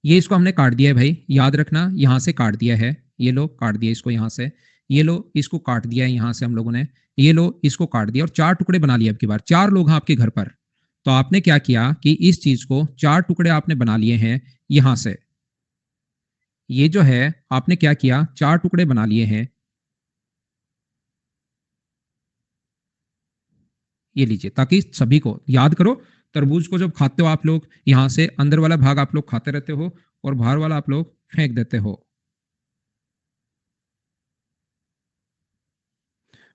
ये इसको हमने काट दिया है भाई, याद रखना यहां से काट दिया है। ये लो काट दिया इसको यहां से, ये लो इसको काट दिया है यहां से हम लोगों ने, ये लो इसको काट दिया, और 4 टुकड़े बना लिए। अब की बार 4 लोग हैं आपके घर पर, तो आपने क्या किया कि इस चीज को 4 टुकड़े आपने बना लिए हैं यहां से। ये जो है आपने क्या किया, 4 टुकड़े बना लिए हैं। ये लीजिए, ताकि सभी को याद करो, तरबूज को जब खाते हो आप लोग, यहां से अंदर वाला भाग आप लोग खाते रहते हो और बाहर वाला आप लोग फेंक देते हो।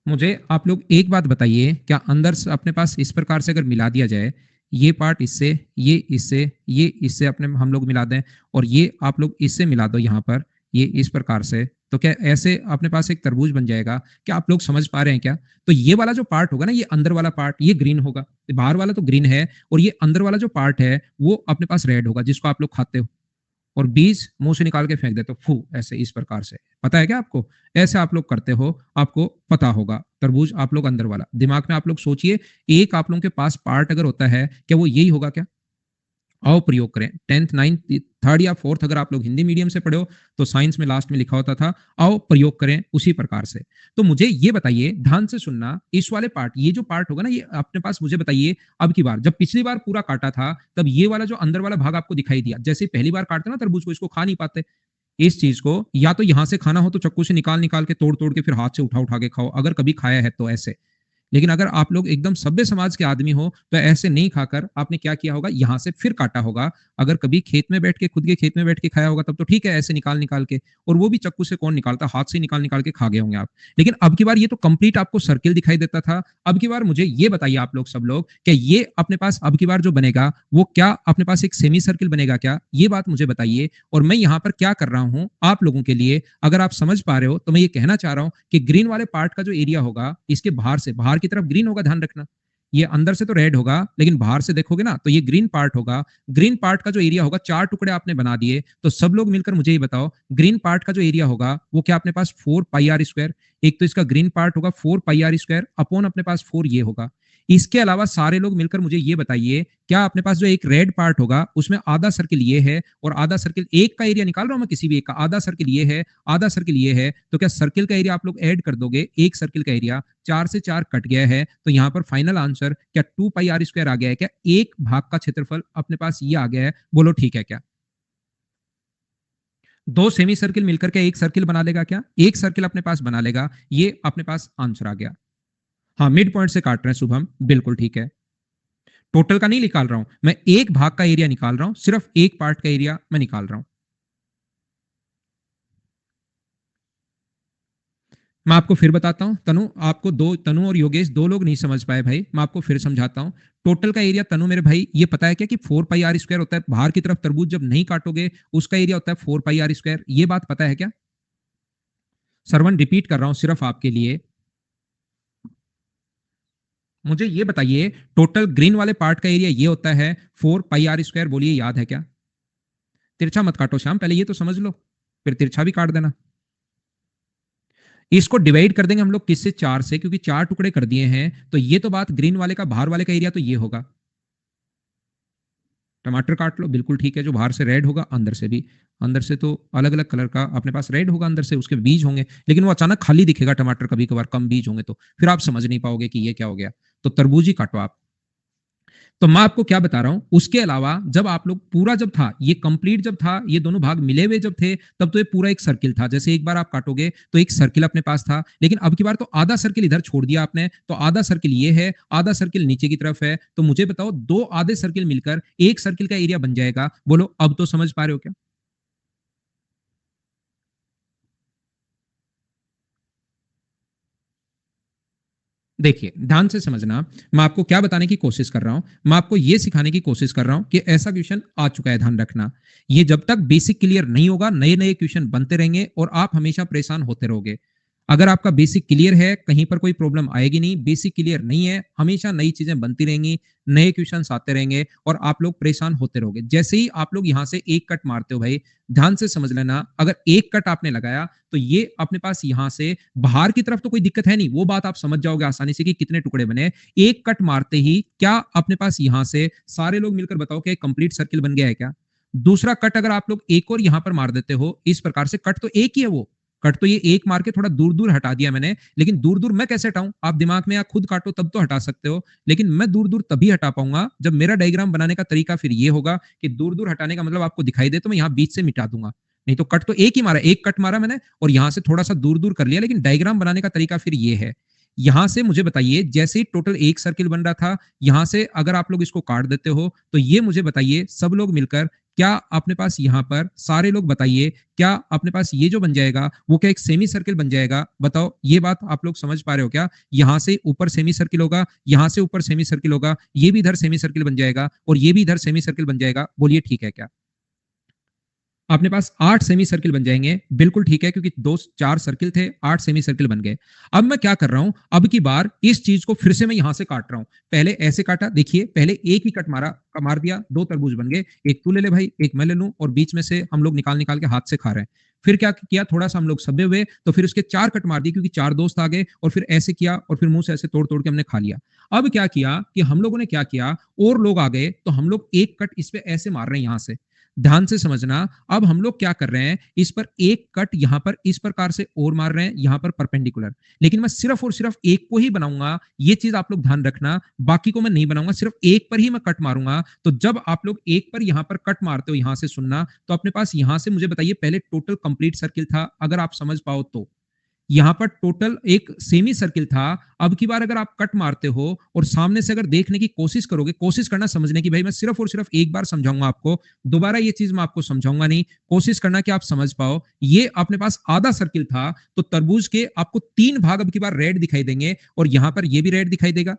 मुझे आप लोग एक बात बताइए, क्या अंदर से अपने पास इस प्रकार से अगर मिला दिया जाए, ये पार्ट इससे, ये इससे अपने हम लोग मिला दें और ये आप लोग इससे मिला दो यहाँ पर, ये इस प्रकार से। तो क्या ऐसे अपने पास एक तरबूज बन जाएगा? क्या आप लोग समझ पा रहे हैं क्या? तो ये वाला जो पार्ट होगा ना, ये अंदर वाला पार्ट, ये ग्रीन होगा। बाहर वाला तो ग्रीन है और ये अंदर वाला जो पार्ट है, वो अपने पास रेड होगा, जिसको आप लोग खाते हो। और बीज मुंह से निकाल के फेंक देते हो, फू, ऐसे इस प्रकार से। पता है क्या आपको? ऐसे आप लोग करते हो, आपको पता होगा। तरबूज आप लोग अंदर वाला, दिमाग में आप लोग सोचिए, एक आप लोगों के पास पार्ट अगर होता है, क्या वो यही होगा क्या? आओ प्रयोग करें। 10th 9th 3rd या 4th अगर आप लोग हिंदी मीडियम से पढ़े हो तो साइंस में लास्ट में लिखा होता था, आओ प्रयोग करें उसी प्रकार से। तो मुझे ये बताइए, ध्यान से सुनना, इस वाले पार्ट, ये जो पार्ट होगा ना, ये अपने पास मुझे बताइए, अब की बार जब पिछली बार पूरा काटा था तब ये वाला जो अंदर वाला भाग आपको दिखाई दिया, जैसे पहली बार काटते ना तरबूज को, इसको खा नहीं पाते, इस चीज को या तो यहां से खाना हो तो चक्कू से निकाल निकाल के, तोड़ तोड़ के, फिर हाथ से उठा उठा के खाओ, अगर कभी खाया है तो ऐसे। लेकिन अगर आप लोग एकदम सभ्य समाज के आदमी हो तो ऐसे नहीं खाकर आपने क्या किया होगा, यहां से फिर काटा होगा। अगर कभी खेत में बैठ के, खुद के खेत में बैठ के खाया होगा तब तो ठीक है, ऐसे निकाल निकाल के, और वो भी चक्कू से कौन निकालता, हाथ से निकाल निकाल के खा गए होंगे आप। लेकिन अब की बार ये तो कंप्लीट आपको सर्किल दिखाई देता था। अब की बार मुझे ये बताइए आप लोग सब लोग, कि ये अपने पास अब की बार जो बनेगा वो क्या अपने पास एक सेमी सर्किल बनेगा क्या? ये बात मुझे बताइए। और मैं यहाँ पर क्या कर रहा हूं आप लोगों के लिए, अगर आप समझ पा रहे हो तो मैं ये कहना चाह रहा हूं कि ग्रीन वाले पार्ट का जो एरिया होगा, इसके बाहर से, बाहर की तरफ ग्रीन होगा, ध्यान रखना। ये अंदर से तो रेड होगा, लेकिन बाहर से देखोगे ना तो ये ग्रीन पार्ट होगा। ग्रीन पार्ट का जो एरिया होगा, 4 टुकड़े आपने बना दिए, तो सब लोग मिलकर मुझे ये बताओ, ग्रीन पार्ट का जो एरिया होगा वो क्या अपने पास 4 पाई आर स्क्वायर, एक तो इसका ग्रीन पार्ट होगा 4 पाई आर स्क्वायर अपॉन अपने पास 4 ये होगा। इसके अलावा सारे लोग मिलकर मुझे ये बताइए, क्या अपने पास जो एक रेड पार्ट होगा उसमें आधा सर्किल ये है और आधा सर्किल, एक का एरिया निकाल रहा हूं मैं, किसी भी एक का, आधा सर्किल ये है, आधा सर्किल ये है, तो क्या सर्किल का एरिया आप लोग ऐड कर दोगे? एक सर्किल का एरिया 4 से 4 कट गया है, तो यहां पर फाइनल आंसर क्या 2 पाई आर स्क्वायर आ गया है क्या? एक भाग का क्षेत्रफल अपने पास ये आ गया है, बोलो ठीक है क्या? दो सेमी सर्किल मिलकर के एक सर्किल बना लेगा क्या? एक सर्किल अपने पास बना लेगा, ये अपने पास आंसर आ गया। हाँ, मिड पॉइंट से काट रहे हैं शुभम, बिल्कुल ठीक है। टोटल का नहीं निकाल रहा हूं मैं, एक भाग का एरिया निकाल रहा हूं, सिर्फ एक पार्ट का एरिया मैं निकाल रहा हूं। मैं आपको फिर बताता हूं, तनु, आपको दो, तनु और योगेश दो लोग नहीं समझ पाए भाई, मैं आपको फिर समझाता हूं। टोटल का एरिया, तनु मेरे भाई, ये पता है क्या कि 4 पाई आर स्क्वायर होता है? बाहर की तरफ तरबूज जब नहीं काटोगे उसका एरिया होता है 4 पाई आर स्क्वायर, ये बात पता है क्या? सरवन, रिपीट कर रहा हूं सिर्फ आपके लिए। मुझे ये बताइए, टोटल ग्रीन वाले पार्ट का एरिया ये होता है 4 पाई आर स्क्वायर, बोलिए याद है क्या? तिरछा मत काटो श्याम, पहले ये तो समझ लो, फिर तिरछा भी काट देना। इसको डिवाइड कर देंगे हम लोग किससे? 4 से, क्योंकि 4 टुकड़े कर दिए हैं, तो ये तो बात ग्रीन वाले का, बाहर वाले का एरिया तो ये होगा। टमाटर काट लो, बिल्कुल ठीक है, जो बाहर से रेड होगा अंदर से भी, अंदर से तो अलग अलग कलर का अपने पास रेड होगा, अंदर से उसके बीज होंगे, लेकिन वो अचानक खाली दिखेगा टमाटर, कभी कभार कम बीज होंगे तो फिर आप समझ नहीं पाओगे कि ये क्या हो गया। तो तरबूज ही काटो आप। तो मैं आपको क्या बता रहा हूं, उसके अलावा जब आप लोग पूरा, जब था ये कंप्लीट, जब था ये दोनों भाग मिले हुए जब थे, तब तो ये पूरा एक सर्किल था। जैसे एक बार आप काटोगे तो एक सर्किल अपने पास था, लेकिन अब की बार तो आधा सर्किल इधर छोड़ दिया आपने, तो आधा सर्किल ये है, आधा सर्किल नीचे की तरफ है। तो मुझे बताओ, दो आधे सर्किल मिलकर एक सर्किल का एरिया बन जाएगा, बोलो अब तो समझ पा रहे हो क्या? देखिए, ध्यान से समझना, मैं आपको क्या बताने की कोशिश कर रहा हूं, मैं आपको यह सिखाने की कोशिश कर रहा हूं कि ऐसा क्वेश्चन आ चुका है, ध्यान रखना। ये जब तक बेसिक क्लियर नहीं होगा, नए नए क्वेश्चन बनते रहेंगे और आप हमेशा परेशान होते रहोगे। अगर आपका बेसिक क्लियर है, कहीं पर कोई प्रॉब्लम आएगी नहीं। बेसिक क्लियर नहीं है, हमेशा नई चीजें बनती रहेंगी, नए क्वेश्चन आते रहेंगे और आप लोग परेशान होते रहोगे। जैसे ही आप लोग यहां से एक कट मारते हो भाई, ध्यान से समझ लेना, अगर एक कट आपने लगाया तो ये अपने पास यहां से बाहर की तरफ तो कोई दिक्कत है नहीं, वो बात आप समझ जाओगे आसानी से कि कितने टुकड़े बने। एक कट मारते ही क्या अपने पास यहां से, सारे लोग मिलकर बताओ कि कंप्लीट सर्किल बन गया है क्या? दूसरा कट अगर आप लोग एक और यहां पर मार देते हो इस प्रकार से, कट तो एक ही है, वो कट तो ये एक मार के थोड़ा दूर दूर हटा दिया मैंने, लेकिन दूर दूर मैं कैसे हटाऊं? आप दिमाग में या खुद काटो तब तो हटा सकते हो, लेकिन मैं दूर दूर तभी हटा पाऊंगा जब मेरा डायग्राम बनाने का तरीका फिर ये होगा कि दूर दूर हटाने का मतलब आपको दिखाई दे तो मैं यहां बीच से मिटा दूंगा। नहीं तो कट तो एक ही मारा, एक कट मारा मैंने और यहां से थोड़ा सा दूर दूर कर लिया, लेकिन डायग्राम बनाने का तरीका फिर ये है। यहां से मुझे बताइए, जैसे ही टोटल एक सर्किल बन रहा था, यहां से अगर आप लोग इसको काट देते हो तो ये मुझे बताइए सब लोग मिलकर क्या अपने पास यहाँ पर सारे लोग बताइए, क्या अपने पास ये जो बन जाएगा वो क्या एक सेमी सर्किल बन जाएगा? बताओ, ये बात आप लोग समझ पा रहे हो क्या? यहाँ से ऊपर सेमी सर्किल होगा, यहाँ से ऊपर सेमी सर्किल होगा, ये भी इधर सेमी सर्किल बन जाएगा और ये भी इधर सेमी सर्किल बन जाएगा। बोलिए ठीक है क्या? अपने पास 8 सेमी सर्किल बन जाएंगे। बिल्कुल ठीक है, क्योंकि 2 4 सर्किल थे, 8 सेमी सर्किल बन गए। अब मैं क्या कर रहा हूं, अब की बार इस चीज को फिर से मैं यहां से काट रहा हूं। पहले ऐसे काटा, देखिए पहले एक ही कट मार दिया, 2 तरबूज बन गए। एक तू ले ले भाई, एक मैं ले लूं, और बीच में से हम लोग निकाल निकाल के हाथ से खा रहे हैं। फिर क्या किया, थोड़ा सा हम लोग सभ्य हुए, तो फिर उसके 4 कट मार दिए, क्योंकि 4 दोस्त आ गए, और फिर ऐसे किया, और फिर मुंह से ऐसे तोड़ तोड़ के हमने खा लिया। अब क्या किया कि हम लोगों ने क्या किया, और लोग आ गए, तो हम लोग एक कट इस पे ऐसे मार रहे हैं यहां से। ध्यान से समझना, अब हम लोग क्या कर रहे हैं, इस पर एक कट यहां पर इस प्रकार से और मार रहे हैं, यहां पर परपेंडिकुलर। लेकिन मैं सिर्फ और सिर्फ एक को ही बनाऊंगा, ये चीज आप लोग ध्यान रखना, बाकी को मैं नहीं बनाऊंगा, सिर्फ एक पर ही मैं कट मारूंगा। तो जब आप लोग एक पर यहां पर कट मारते हो, यहां से सुनना, तो अपने पास यहां से मुझे बताइए पहले टोटल कंप्लीट सर्किल था, अगर आप समझ पाओ तो। यहां पर टोटल एक सेमी सर्किल था। अब की बार अगर आप कट मारते हो और सामने से अगर देखने की कोशिश करोगे, कोशिश करना समझने की, भाई मैं सिर्फ और सिर्फ एक बार समझाऊंगा आपको, दोबारा ये चीज मैं आपको समझाऊंगा नहीं, कोशिश करना कि आप समझ पाओ। ये अपने पास आधा सर्किल था, तो तरबूज के आपको 3 भाग अब की बार रेड दिखाई देंगे, और यहां पर ये भी रेड दिखाई देगा,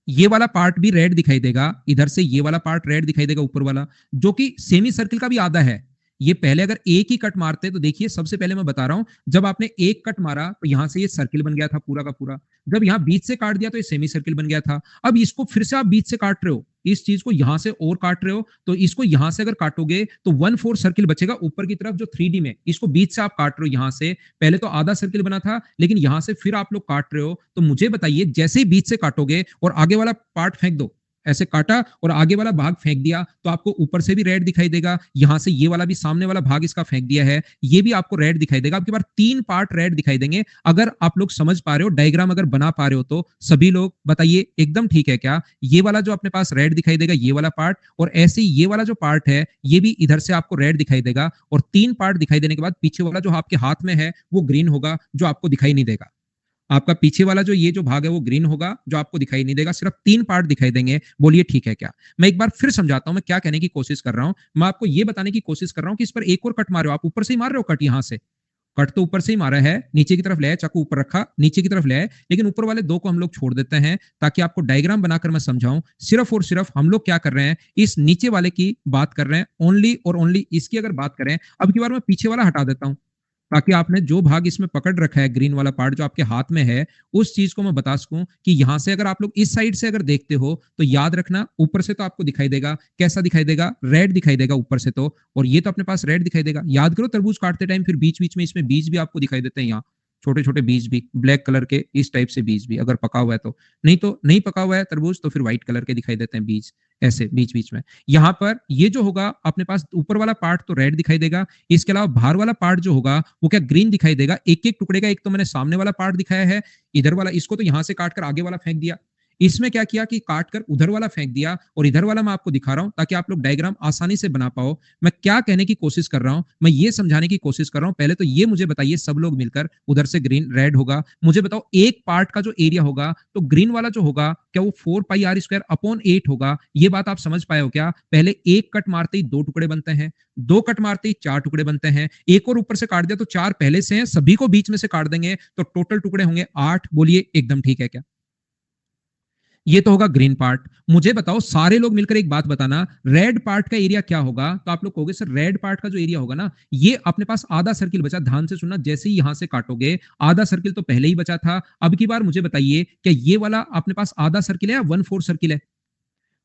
ये वाला पार्ट भी रेड दिखाई देगा, इधर से ये वाला पार्ट रेड दिखाई देगा ऊपर वाला, जो कि सेमी सर्किल का भी आधा है। ये पहले अगर एक ही कट मारते, तो देखिए सबसे पहले मैं बता रहा हूं, जब आपने एक कट मारा तो यहां से ये सर्किल बन गया था पूरा का पूरा। जब यहां बीच से काट दिया तो ये सेमी सर्किल बन गया था। अब इसको फिर से आप बीच से काट रहे हो, इस चीज को यहां से और काट रहे हो, तो इसको यहां से अगर काटोगे तो 1/4 सर्किल बचेगा ऊपर की तरफ, जो 3D में, इसको बीच से आप काट रहे हो यहां से। पहले तो आधा सर्किल बना था, लेकिन यहां से फिर आप लोग काट रहे हो, तो मुझे बताइए जैसे ही बीच से काटोगे और आगे वाला पार्ट फेंक दो, ऐसे काटा और आगे वाला भाग फेंक दिया, तो आपको ऊपर से भी रेड दिखाई देगा, यहां से ये वाला भी सामने वाला भाग इसका फेंक दिया है, ये भी आपको रेड दिखाई देगा। आपके पास 3 पार्ट रेड दिखाई देंगे। अगर आप लोग समझ पा रहे हो, डायग्राम अगर बना पा रहे हो, तो सभी लोग बताइए एकदम ठीक है क्या? ये वाला जो अपने पास रेड दिखाई देगा, ये वाला पार्ट, और ऐसे ही ये वाला जो पार्ट है, ये भी इधर से आपको रेड दिखाई देगा, और 3 पार्ट दिखाई देने के बाद पीछे वाला जो आपके हाथ में है वो ग्रीन होगा, जो आपको दिखाई नहीं देगा। आपका पीछे वाला जो ये जो भाग है वो ग्रीन होगा, जो आपको दिखाई नहीं देगा, सिर्फ 3 पार्ट दिखाई देंगे। बोलिए ठीक है क्या? मैं एक बार फिर समझाता हूं मैं क्या कहने की कोशिश कर रहा हूं। मैं आपको ये बताने की कोशिश कर रहा हूं कि इस पर एक और कट मारे हो, आप ऊपर से ही मार रहे हो कट, यहां से कट तो ऊपर से ही मारा है, नीचे की तरफ ले आए, चाकू ऊपर रखा, नीचे की तरफ ले आए, लेकिन ऊपर वाले 2 को हम लोग छोड़ देते हैं, ताकि आपको डायग्राम बनाकर मैं समझाऊं। सिर्फ और सिर्फ हम लोग क्या कर रहे हैं, इस नीचे वाले की बात कर रहे हैं, ओनली और ओनली इसकी अगर बात करें। अब की बार मैं पीछे वाला हटा देता हूं, ताकि आपने जो भाग इसमें पकड़ रखा है, ग्रीन वाला पार्ट जो आपके हाथ में है, उस चीज को मैं बता सकूं कि यहां से अगर आप लोग इस साइड से अगर देखते हो, तो याद रखना ऊपर से तो आपको दिखाई देगा, कैसा दिखाई देगा, रेड दिखाई देगा ऊपर से तो, और ये तो अपने पास रेड दिखाई देगा। याद करो तरबूज काटते टाइम फिर बीच बीच में इसमें बीज भी आपको दिखाई देते हैं, यहाँ छोटे छोटे बीज भी, ब्लैक कलर के इस टाइप से बीज भी, अगर पका हुआ है तो। नहीं तो नहीं पका हुआ है तरबूज, तो फिर व्हाइट कलर के दिखाई देते हैं बीज, ऐसे बीच बीच में। यहाँ पर ये जो होगा अपने पास ऊपर वाला पार्ट तो रेड दिखाई देगा, इसके अलावा बाहर वाला पार्ट जो होगा वो क्या ग्रीन दिखाई देगा, एक एक टुकड़े का। एक तो मैंने सामने वाला पार्ट दिखाया है, इधर वाला, इसको तो यहां से काटकर आगे वाला फेंक दिया, इसमें क्या किया कि काट कर उधर वाला फेंक दिया, और इधर वाला मैं आपको दिखा रहा हूं ताकि आप लोग डायग्राम आसानी से बना पाओ। मैं क्या कहने की कोशिश कर रहा हूं, मैं ये समझाने की कोशिश कर रहा हूं। पहले तो ये मुझे बताइए सब लोग मिलकर, उधर से ग्रीन रेड होगा, मुझे बताओ एक पार्ट का जो एरिया होगा, तो ग्रीन वाला जो होगा क्या वो 4πr² अपॉन 8 होगा? ये बात आप समझ पाए हो क्या? पहले एक कट मारते ही 2 टुकड़े बनते हैं, 2 कट मारते ही 4 टुकड़े बनते हैं, एक और ऊपर से काट दिया तो 4 पहले से हैं, सभी को बीच में से काट देंगे, तो टोटल टुकड़े होंगे 8। बोलिए एकदम ठीक है क्या? ये तो होगा ग्रीन पार्ट। मुझे बताओ सारे लोग मिलकर एक बात बताना, रेड पार्ट का एरिया क्या होगा? तो आप लोग कहोगे सर रेड पार्ट का जो एरिया होगा ना, ये अपने पास आधा सर्किल बचा। ध्यान से सुनना, जैसे ही यहां से काटोगे, आधा सर्किल तो पहले ही बचा था। अब की बार मुझे बताइए क्या ये वाला अपने पास आधा सर्किल है या 1/4 सर्किल है?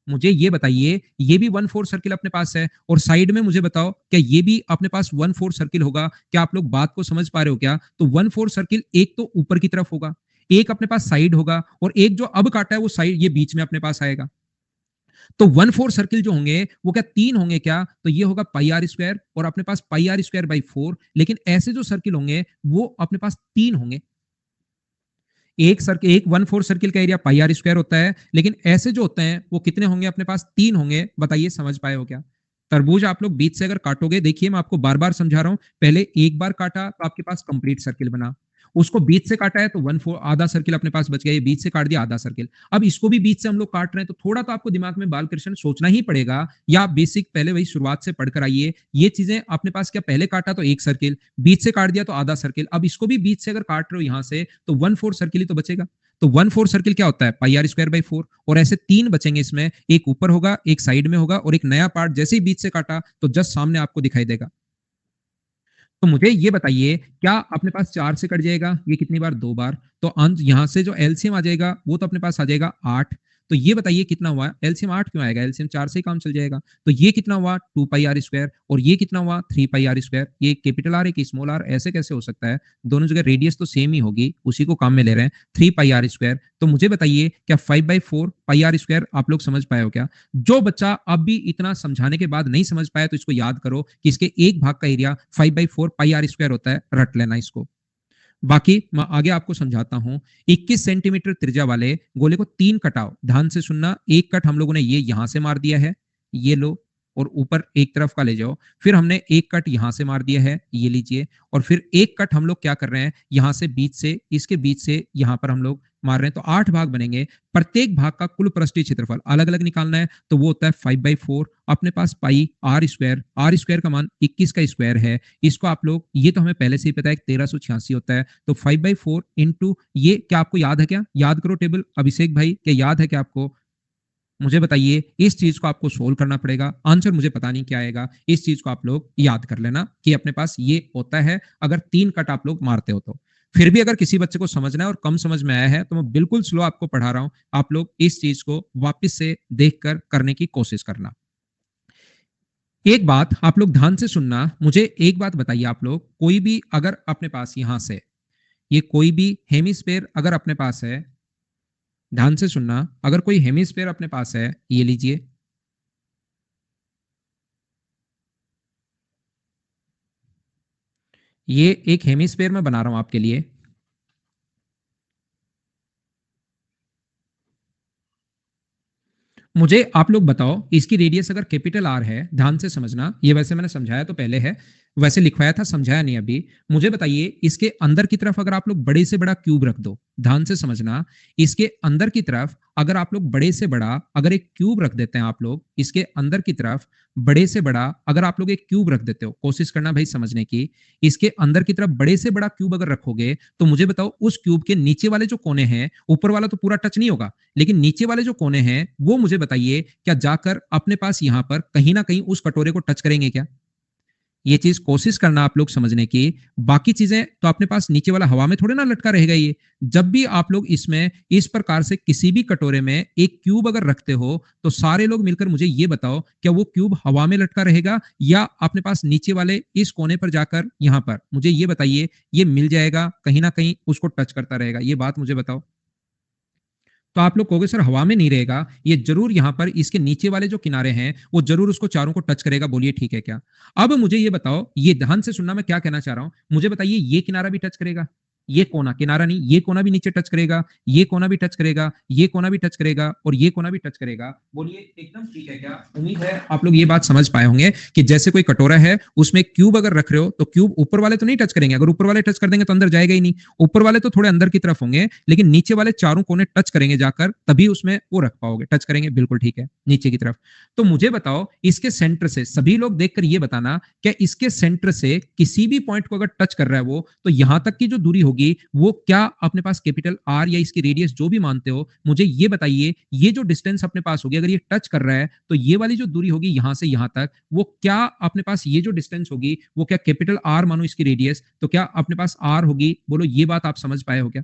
मुझे ये बताइए, ये भी 1/4 सर्किल अपने पास है, और साइड में मुझे बताओ क्या ये भी अपने पास 1/4 सर्किल होगा? क्या आप लोग बात को समझ पा रहे हो क्या? तो 1/4 सर्किल एक तो ऊपर की तरफ होगा, एक अपने पास साइड होगा, और एक जो अब काटा है वो साइड, ये बीच में अपने पास आएगा। तो 1/4 सर्किल जो होंगे वो क्या 3 होंगे क्या? तो ये होगा πr², और अपने पास πr²/4। लेकिन ऐसे जो सर्किल होंगे वो अपने पास 3 होंगे। एक सर्किल, एक 1/4 सर्किल का एरिया πr² होता है, लेकिन ऐसे जो होते हैं वो कितने होंगे अपने पास? 3 होंगे। बताइए समझ पाए हो क्या? तरबूज आप लोग बीच से अगर काटोगे, देखिए मैं आपको बार बार समझा रहा हूं, पहले एक बार काटा तो आपके पास कंप्लीट सर्किल बना, उसको बीच से काटा है तो 1/4 आधा सर्किल अपने पास बच गया, ये बीच से काट दिया आधा सर्किल। अब इसको भी बीच से हम लोग काट रहे हैं, तो थोड़ा तो आपको दिमाग में बालकृष्ण सोचना ही पड़ेगा, या आप बेसिक पहले वही शुरुआत से पढ़कर आइए। ये चीजें अपने पास क्या पहले काटा तो एक सर्किल, बीच से काट दिया तो आधा सर्किल, अब इसको भी बीच से अगर काट रहे हो यहां से तो 1/4 सर्किल ही तो बचेगा। तो 1/4 सर्किल क्या होता है, पाई आर स्क्वायर बाई 4, और ऐसे 3 बचेंगे इसमें, एक ऊपर होगा, एक साइड में होगा, और एक नया पार्ट जैसे ही बीच से काटा तो जस्ट सामने आपको दिखाई देगा। तो मुझे ये बताइए, क्या अपने पास 4 से कट जाएगा, ये कितनी बार, 2 बार, तो अंत यहां से जो एलसीएम आ जाएगा वो तो अपने पास आ जाएगा 8। तो ये बताइए कितना हुआ, एलसीएम 8 क्यों आएगा, एलसीएम 4 से ही काम चल जाएगा। तो ये कितना हुआ, 2 पाई आर स्क्वायर, और ये कितना हुआ, 3 पाई आर स्क्वायर। ये कैपिटल आर एक स्मॉल आर, ऐसे कैसे हो सकता है, दोनों जगह रेडियस तो सेम ही होगी, उसी को काम में ले रहे हैं, 3 पाई आर स्क्वायर। तो मुझे बताइए क्या 5/4 पाई आर स्क्वायर आप लोग समझ पाए हो क्या। जो बच्चा अब भी इतना समझाने के बाद नहीं समझ पाया तो इसको याद करो कि इसके एक भाग का एरिया 5/4 पाई आर स्क्वायर होता है, रट लेना इसको। बाकी मैं आगे आपको समझाता हूं। 21 सेंटीमीटर त्रिज्या वाले गोले को 3 कटाओ, ध्यान से सुनना। एक कट हम लोगों ने ये यहां से मार दिया है, ये लो, और ऊपर एक तरफ का ले जाओ। फिर हमने एक कट यहां से मार दिया है, ये लीजिए, और फिर एक कट हम लोग क्या कर रहे हैं, यहां से बीच से, इसके बीच से यहां पर हम लोग मार रहे हैं। तो 8 भाग बनेंगे, प्रत्येक भाग का कुल पृष्ठीय क्षेत्रफल अलग अलग निकालना है, तो वो होता है 5/4 अपने पास पाई आर स्क्वायर। आर स्क्वायर का मान 21 का स्क्वायर है, इसको आप लोग, ये तो हमें पहले से ही पता है 1386 होता है। तो 5/4 इंटू ये, क्या आपको याद है, क्या याद करो टेबल, अभिषेक भाई क्या याद है क्या आपको, मुझे बताइए। इस चीज को आपको सोल्व करना पड़ेगा, आंसर मुझे पता नहीं क्या आएगा, इस चीज को आप लोग याद कर लेना कि अपने पास ये होता है अगर 3 कट आप लोग मारते हो तो। फिर भी अगर किसी बच्चे को समझना है और कम समझ में आया है तो मैं बिल्कुल स्लो आपको पढ़ा रहा हूं, आप लोग इस चीज को वापस से देखकर करने की कोशिश करना। एक बात आप लोग ध्यान से सुनना, मुझे एक बात बताइए, आप लोग कोई भी अगर अपने पास यहां से, ये कोई भी हेमिस्फेयर अगर अपने पास है, ध्यान से सुनना, अगर कोई हेमिस्फेयर अपने पास है, ये लीजिए, ये एक हेमिस्फेयर मैं बना रहा हूं आपके लिए। मुझे आप लोग बताओ, इसकी रेडियस अगर कैपिटल आर है, ध्यान से समझना, ये वैसे मैंने समझाया तो पहले है, वैसे लिखवाया था, समझाया नहीं अभी। मुझे बताइए इसके अंदर की तरफ अगर आप लोग बड़े से बड़ा क्यूब रख दो, ध्यान से समझना, इसके अंदर की तरफ अगर आप लोग बड़े से बड़ा अगर एक क्यूब रख देते हैं, आप लोग इसके अंदर की तरफ बड़े से बड़ा अगर आप लोग एक क्यूब रख देते हो, कोशिश करना भाई समझने की, इसके अंदर की तरफ बड़े से बड़ा क्यूब अगर रखोगे तो मुझे बताओ उस क्यूब के नीचे वाले जो कोने हैं, ऊपर वाला तो पूरा टच नहीं होगा, लेकिन नीचे वाले जो कोने हैं वो मुझे बताइए क्या जाकर अपने पास यहां पर कहीं ना कहीं उस कटोरे को टच करेंगे क्या। ये चीज कोशिश करना आप लोग समझने की। बाकी चीजें तो अपने पास नीचे वाला हवा में थोड़े ना लटका रहेगा। ये जब भी आप लोग इसमें इस प्रकार से किसी भी कटोरे में एक क्यूब अगर रखते हो तो सारे लोग मिलकर मुझे ये बताओ क्या वो क्यूब हवा में लटका रहेगा या अपने पास नीचे वाले इस कोने पर जाकर यहां पर मुझे ये बताइए ये मिल जाएगा, कहीं ना कहीं उसको टच करता रहेगा, ये बात मुझे बताओ। तो आप लोग कहोगे सर हवा में नहीं रहेगा, ये जरूर यहां पर इसके नीचे वाले जो किनारे हैं वो जरूर उसको चारों को टच करेगा, बोलिए ठीक है क्या। अब मुझे ये बताओ, ये ध्यान से सुनना मैं क्या कहना चाह रहा हूं, मुझे बताइए ये किनारा भी टच करेगा, ये कोना, किनारा नहीं, ये कोना भी नीचे टच करेगा, ये कोना भी टच करेगा, ये कोना भी टच करेगा, और ये कोना भी टच करेगा, बोलिए एकदम ठीक है क्या। उम्मीद है आप लोग ये बात समझ पाए होंगे कि जैसे कोई कटोरा है उसमें क्यूब अगर रख रहे हो तो क्यूब ऊपर वाले तो नहीं टच करेंगे, अगर ऊपर वाले टच कर देंगे तो अंदर जाएगा ही नहीं, ऊपर वाले तो थोड़े अंदर की तरफ होंगे, लेकिन नीचे वाले चारों कोने टच करेंगे जाकर, तभी उसमें वो रख पाओगे, टच करेंगे, बिल्कुल ठीक है, नीचे की तरफ। तो मुझे बताओ इसके सेंटर से, सभी लोग देखकर ये बताना क्या इसके सेंटर से किसी भी पॉइंट को अगर टच कर रहा है वो, तो यहां तक की जो दूरी होगी वो क्या अपने पास कैपिटल आर या इसकी रेडियस जो भी मानते हो, मुझे ये बताइए ये जो डिस्टेंस अपने पास होगी अगर ये टच कर रहा है तो ये वाली जो दूरी होगी यहां से यहां तक, वो क्या अपने पास ये जो डिस्टेंस होगी वो क्या कैपिटल आर मानो इसकी रेडियस, तो क्या अपने पास आर होगी, बोलो ये बात आप समझ पाए हो क्या।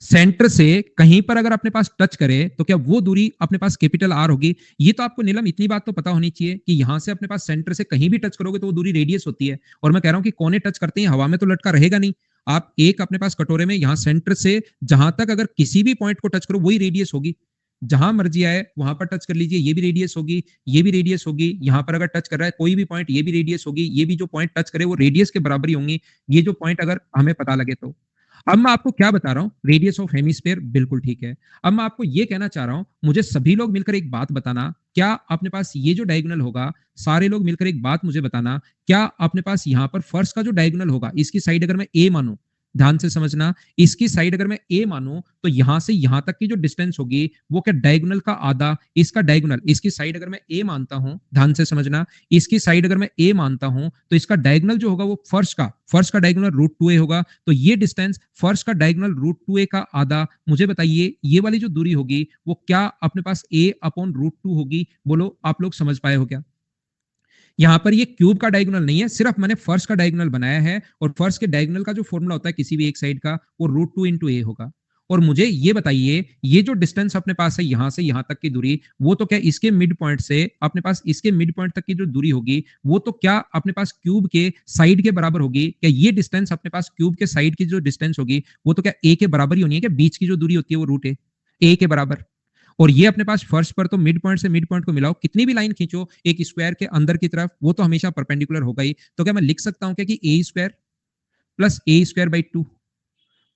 सेंटर से कहीं पर अगर अपने पास टच करे तो क्या वो दूरी अपने पास कैपिटल आर होगी। ये तो आपको नीलम इतनी बात तो पता होनी चाहिए कि यहां से अपने पास सेंटर से कहीं भी टच करोगे तो वो दूरी रेडियस होती है, और मैं कह रहा हूं कि कोने टच करते हैं हवा में तो लटका रहेगा नहीं। आप एक अपने पास कटोरे में यहां सेंटर से जहां तक अगर किसी भी पॉइंट को टच करो वही रेडियस होगी, जहां मर्जी आए वहां पर टच कर लीजिए, ये भी रेडियस होगी, ये भी रेडियस होगी, यहां पर अगर टच कर रहा है कोई भी पॉइंट ये भी रेडियस होगी, ये भी जो पॉइंट टच करे वो रेडियस के बराबर ही होंगी, ये जो पॉइंट अगर हमें पता लगे तो। अब मैं आपको क्या बता रहा हूँ, रेडियस ऑफ हेमिस्फीयर बिल्कुल ठीक है। अब मैं आपको ये कहना चाह रहा हूँ, मुझे सभी लोग मिलकर एक बात बताना, क्या अपने पास ये जो डायगोनल होगा, सारे लोग मिलकर एक बात मुझे बताना, क्या अपने पास यहाँ पर फर्स्ट का जो डायगोनल होगा, इसकी साइड अगर मैं ए मानूं, ध्यान से समझना, इसकी साइड अगर मैं ए मानूं तो यहां से यहां तक की जो डिस्टेंस होगी वो क्या डायगोनल का आधा, इसका डायगोनल, इसकी साइड अगर मैं ए मानता हूं, ध्यान से समझना, इसकी साइड अगर मैं ए मानता हूं तो इसका डायगोनल जो होगा वो फर्स्ट का डायगोनल √2a होगा। तो ये डिस्टेंस फर्स्ट का डायगोनल √2a का आधा, मुझे बताइए ये वाली जो दूरी होगी वो क्या अपने पास a/√2 होगी? बोलो आप लोग समझ पाए हो क्या? यहां पर ये क्यूब का डायगोनल नहीं है, सिर्फ मैंने फर्स्ट का डायगोनल बनाया है और फर्स्ट के डायगोनल का जो फॉर्मूला होता है किसी भी एक साइड का वो √2 × a होगा। और मुझे ये बताइए ये जो डिस्टेंस अपने पास है यहां से यहां तक की दूरी, वो तो क्या इसके मिड पॉइंट से अपने पास इसके मिड पॉइंट तक की जो दूरी होगी वो तो क्या अपने पास क्यूब के साइड के बराबर होगी? क्या ये डिस्टेंस अपने पास क्यूब के साइड की जो डिस्टेंस होगी वो तो क्या ए के बराबर ही होनी है? क्या बीच की जो दूरी होती है वो √a के बराबर? और ये अपने पास फर्स्ट पर तो मिड पॉइंट से मिड पॉइंट को मिलाओ, कितनी भी लाइन खींचो एक स्क्वायर के अंदर की तरफ वो तो हमेशा परपेंडिकुलर होगा ही। तो क्या मैं लिख सकता हूं क्या कि a² प्लस a² / 2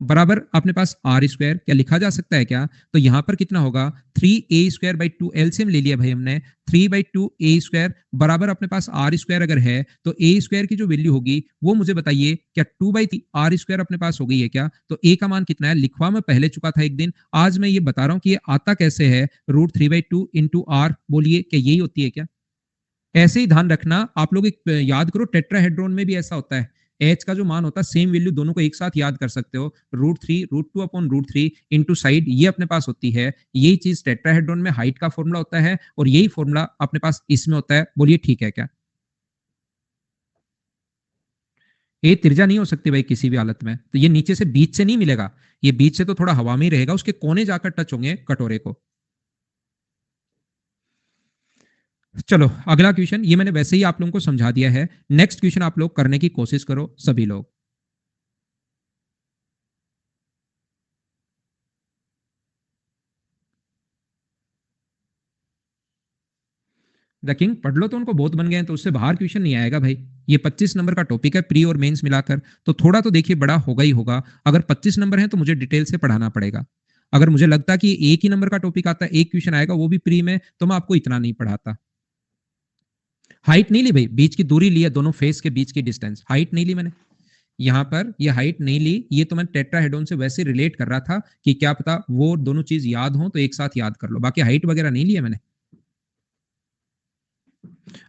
बराबर अपने पास r², क्या लिखा जा सकता है क्या? तो यहां पर कितना होगा 3a²/2, एलसीएम ले लिया भाई हमने, 3/2a² बराबर अपने पास r² अगर है तो a² की जो वैल्यू होगी वो मुझे बताइए क्या 2/r² अपने पास हो गई है क्या? तो a का मान कितना है? लिखवा मैं पहले चुका था एक दिन, आज मैं ये बता रहा हूं कि ये आता कैसे है, √3/2 × r, बोलिए क्या यही होती है क्या? ऐसे ही ध्यान रखना आप लोग, एक याद करो टेट्राहेड्रॉन में भी ऐसा होता है, एच का जो मान होता है सेम वैल्यू दोनों को एक साथ याद कर सकते हो, √3 √2/√3 इनटू साइड, ये अपने पास होती है। यही चीज टेट्राहेड्रॉन में हाइट का फॉर्मूला होता है और यही फॉर्मूला अपने पास इसमें होता है, बोलिए ठीक है क्या? ये तिरछा नहीं हो सकती भाई किसी भी हालत में, तो ये नीचे से बीच से नहीं मिलेगा, ये बीच से तो थोड़ा हवा में ही रहेगा, उसके कोने जाकर टच होंगे कटोरे को। चलो अगला क्वेश्चन, ये मैंने वैसे ही आप लोगों को समझा दिया है, नेक्स्ट क्वेश्चन आप लोग करने की कोशिश करो सभी लोग। द किंग पढ़ लो तो उनको बहुत बन गए हैं, तो उससे बाहर क्वेश्चन नहीं आएगा भाई। ये 25 नंबर का टॉपिक है प्री और मेंस मिलाकर, तो थोड़ा तो देखिए बड़ा होगा ही होगा। अगर 25 नंबर है तो मुझे डिटेल से पढ़ाना पड़ेगा। अगर मुझे लगता कि एक ही नंबर का टॉपिक आता है, एक क्वेश्चन आएगा वो भी प्री में, तो मैं आपको इतना नहीं पढ़ाता। हाइट नहीं ली भाई, बीच की दूरी ली है, दोनों फेस के बीच की डिस्टेंस, हाइट नहीं ली मैंने यहाँ पर, ये हाइट नहीं ली, ये तो मैं टेट्राहेड्रॉन से वैसे रिलेट कर रहा था कि क्या पता वो दोनों चीज याद हो तो एक साथ याद कर लो, बाकी हाइट वगैरह नहीं लिया मैंने।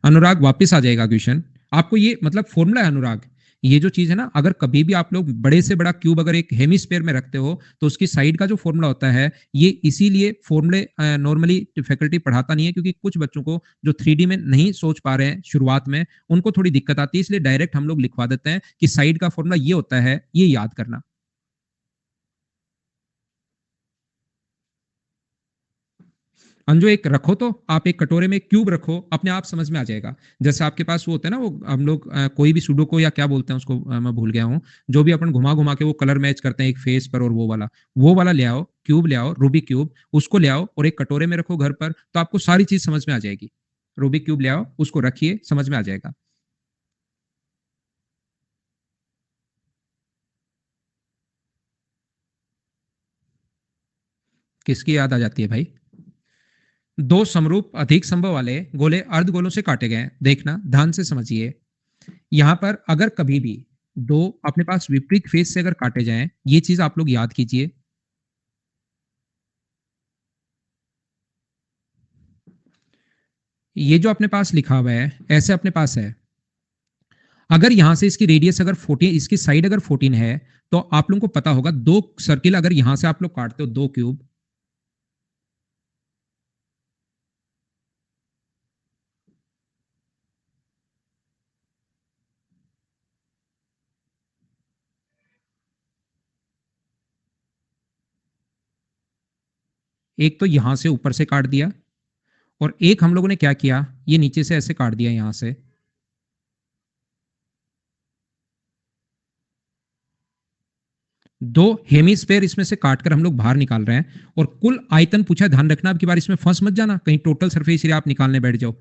अनुराग वापस आ जाएगा क्वेश्चन, आपको ये मतलब फॉर्मूला है अनुराग, ये जो चीज है ना, अगर कभी भी आप लोग बड़े से बड़ा क्यूब अगर एक हेमिस्फीयर में रखते हो तो उसकी साइड का जो फॉर्मूला होता है, ये इसीलिए फॉर्मूले नॉर्मली फैकल्टी पढ़ाता नहीं है, क्योंकि कुछ बच्चों को जो 3D में नहीं सोच पा रहे हैं शुरुआत में, उनको थोड़ी दिक्कत आती है, इसलिए डायरेक्ट हम लोग लिखवा देते हैं कि साइड का फॉर्मूला ये होता है, ये याद करना। अंजो एक रखो, तो आप एक कटोरे में एक क्यूब रखो, अपने आप समझ में आ जाएगा। जैसे आपके पास वो होता है ना, वो हम लोग कोई भी सुडोको या क्या बोलते हैं उसको, मैं भूल गया हूँ, जो भी अपन घुमा घुमा के वो कलर मैच करते हैं एक फेस पर, और वो वाला ले आओ, क्यूब ले आओ, रूबिक क्यूब, उसको ले आओ और एक कटोरे में रखो घर पर, तो आपको सारी चीज समझ में आ जाएगी। रूबिक क्यूब ले आओ, उसको रखिए, समझ में आ जाएगा। किसकी याद आ जाती है भाई? दो समरूप अधिक संभव वाले गोले अर्धगोलों से काटे गए, देखना ध्यान से समझिए। यहां पर अगर कभी भी दो अपने पास विपरीत फेस से अगर काटे जाएं, ये चीज आप लोग याद कीजिए। ये जो अपने पास लिखा हुआ है ऐसे अपने पास है, अगर यहां से इसकी रेडियस अगर 14, इसकी साइड अगर 14 है, तो आप लोगों को पता होगा दो सर्किल अगर यहां से आप लोग काटते हो, दो क्यूब, एक तो यहां से ऊपर से काट दिया और एक हम लोगों ने क्या किया, ये नीचे से ऐसे काट दिया यहां से। दो हेमिस्फेयर इसमें से काटकर हम लोग बाहर निकाल रहे हैं और कुल आयतन पूछा, ध्यान रखना अब की बार इसमें फंस मत जाना कहीं टोटल सरफेस एरिया आप निकालने बैठ जाओ।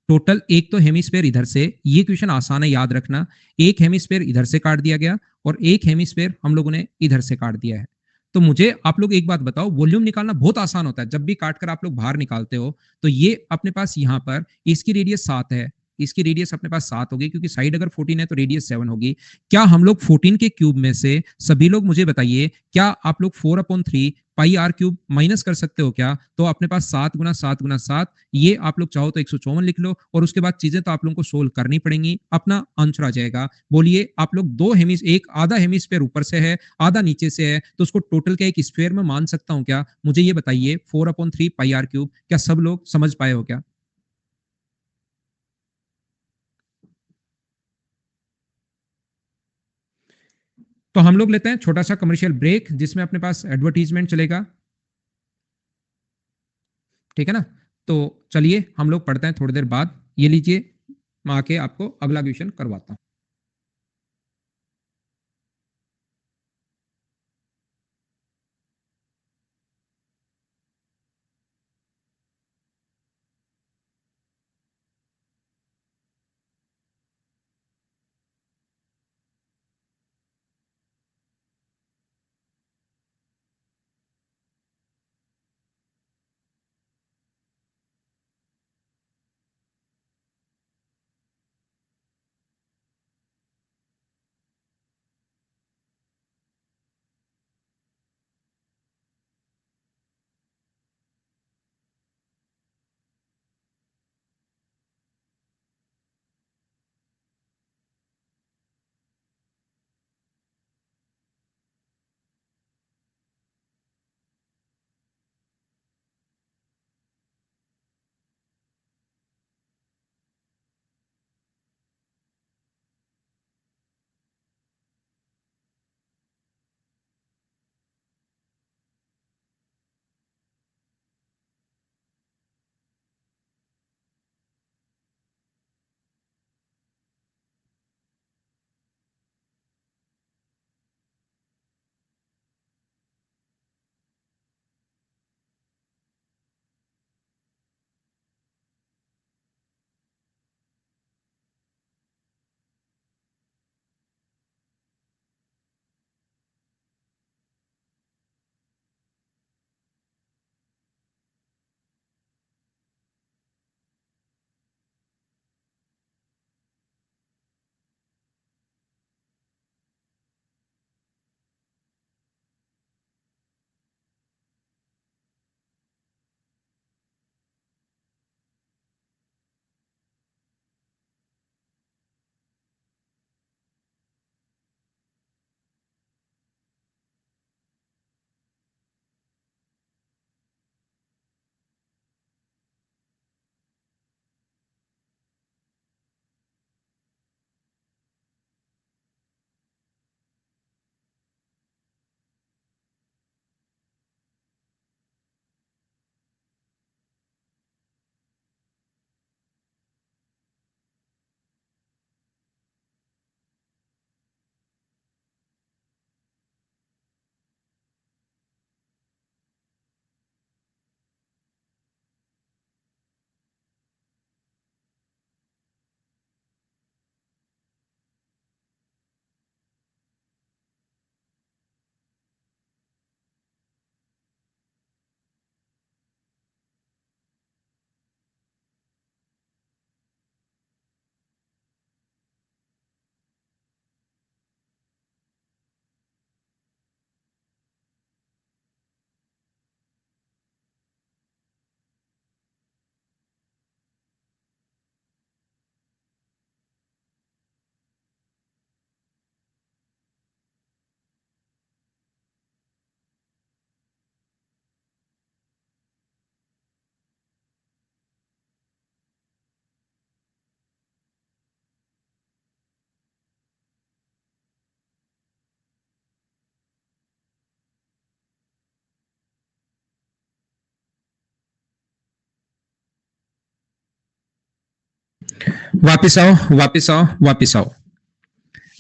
टोटल एक तो हेमिस्फेयर इधर से, ये क्वेश्चन आसान है याद रखना, एक हेमिस्फेयर इधर से काट दिया गया और एक हेमिस्फीयर हम लोगों ने इधर से काट दिया है। तो मुझे आप लोग एक बात बताओ, वॉल्यूम निकालना बहुत आसान होता है। जब भी काट कर आप लोग बाहर निकालते हो, तो ये अपने पास यहाँ पर इसकी रेडियस 7 है, इसकी रेडियस अपने पास 7 होगी, क्योंकि साइड अगर 14 है तो रेडियस 7 होगी। क्या हम लोग 14 के क्यूब में से सभी लोग मुझे बताइए, क्या आप लोग 4/3 पाई आर क्यूब माइनस कर सकते हो क्या? तो अपने पास 7 गुना 7 गुना 7, ये आप लोग चाहो तो 154 लिख लो, और उसके बाद चीजें तो आप लोगों को सोल्व करनी पड़ेंगी, अपना आंसर आ जाएगा। बोलिए आप लोग दो हेमिस एक आधा हेमिस्फीयर ऊपर से है, आधा नीचे से है, तो उसको टोटल क्या एक स्फीयर में मान सकता हूं क्या? मुझे ये बताइए, 4/3 पाई आर क्यूब, क्या सब लोग समझ पाए हो क्या? तो हम लोग लेते हैं छोटा सा कमर्शियल ब्रेक, जिसमें अपने पास एडवर्टीजमेंट चलेगा, ठीक है ना? तो चलिए हम लोग पढ़ते हैं थोड़ी देर बाद। ये लीजिए, मैं आके आपको अगला क्वेश्चन करवाता हूँ। वापिस आओ, वापिस आओ, वापिस आओ।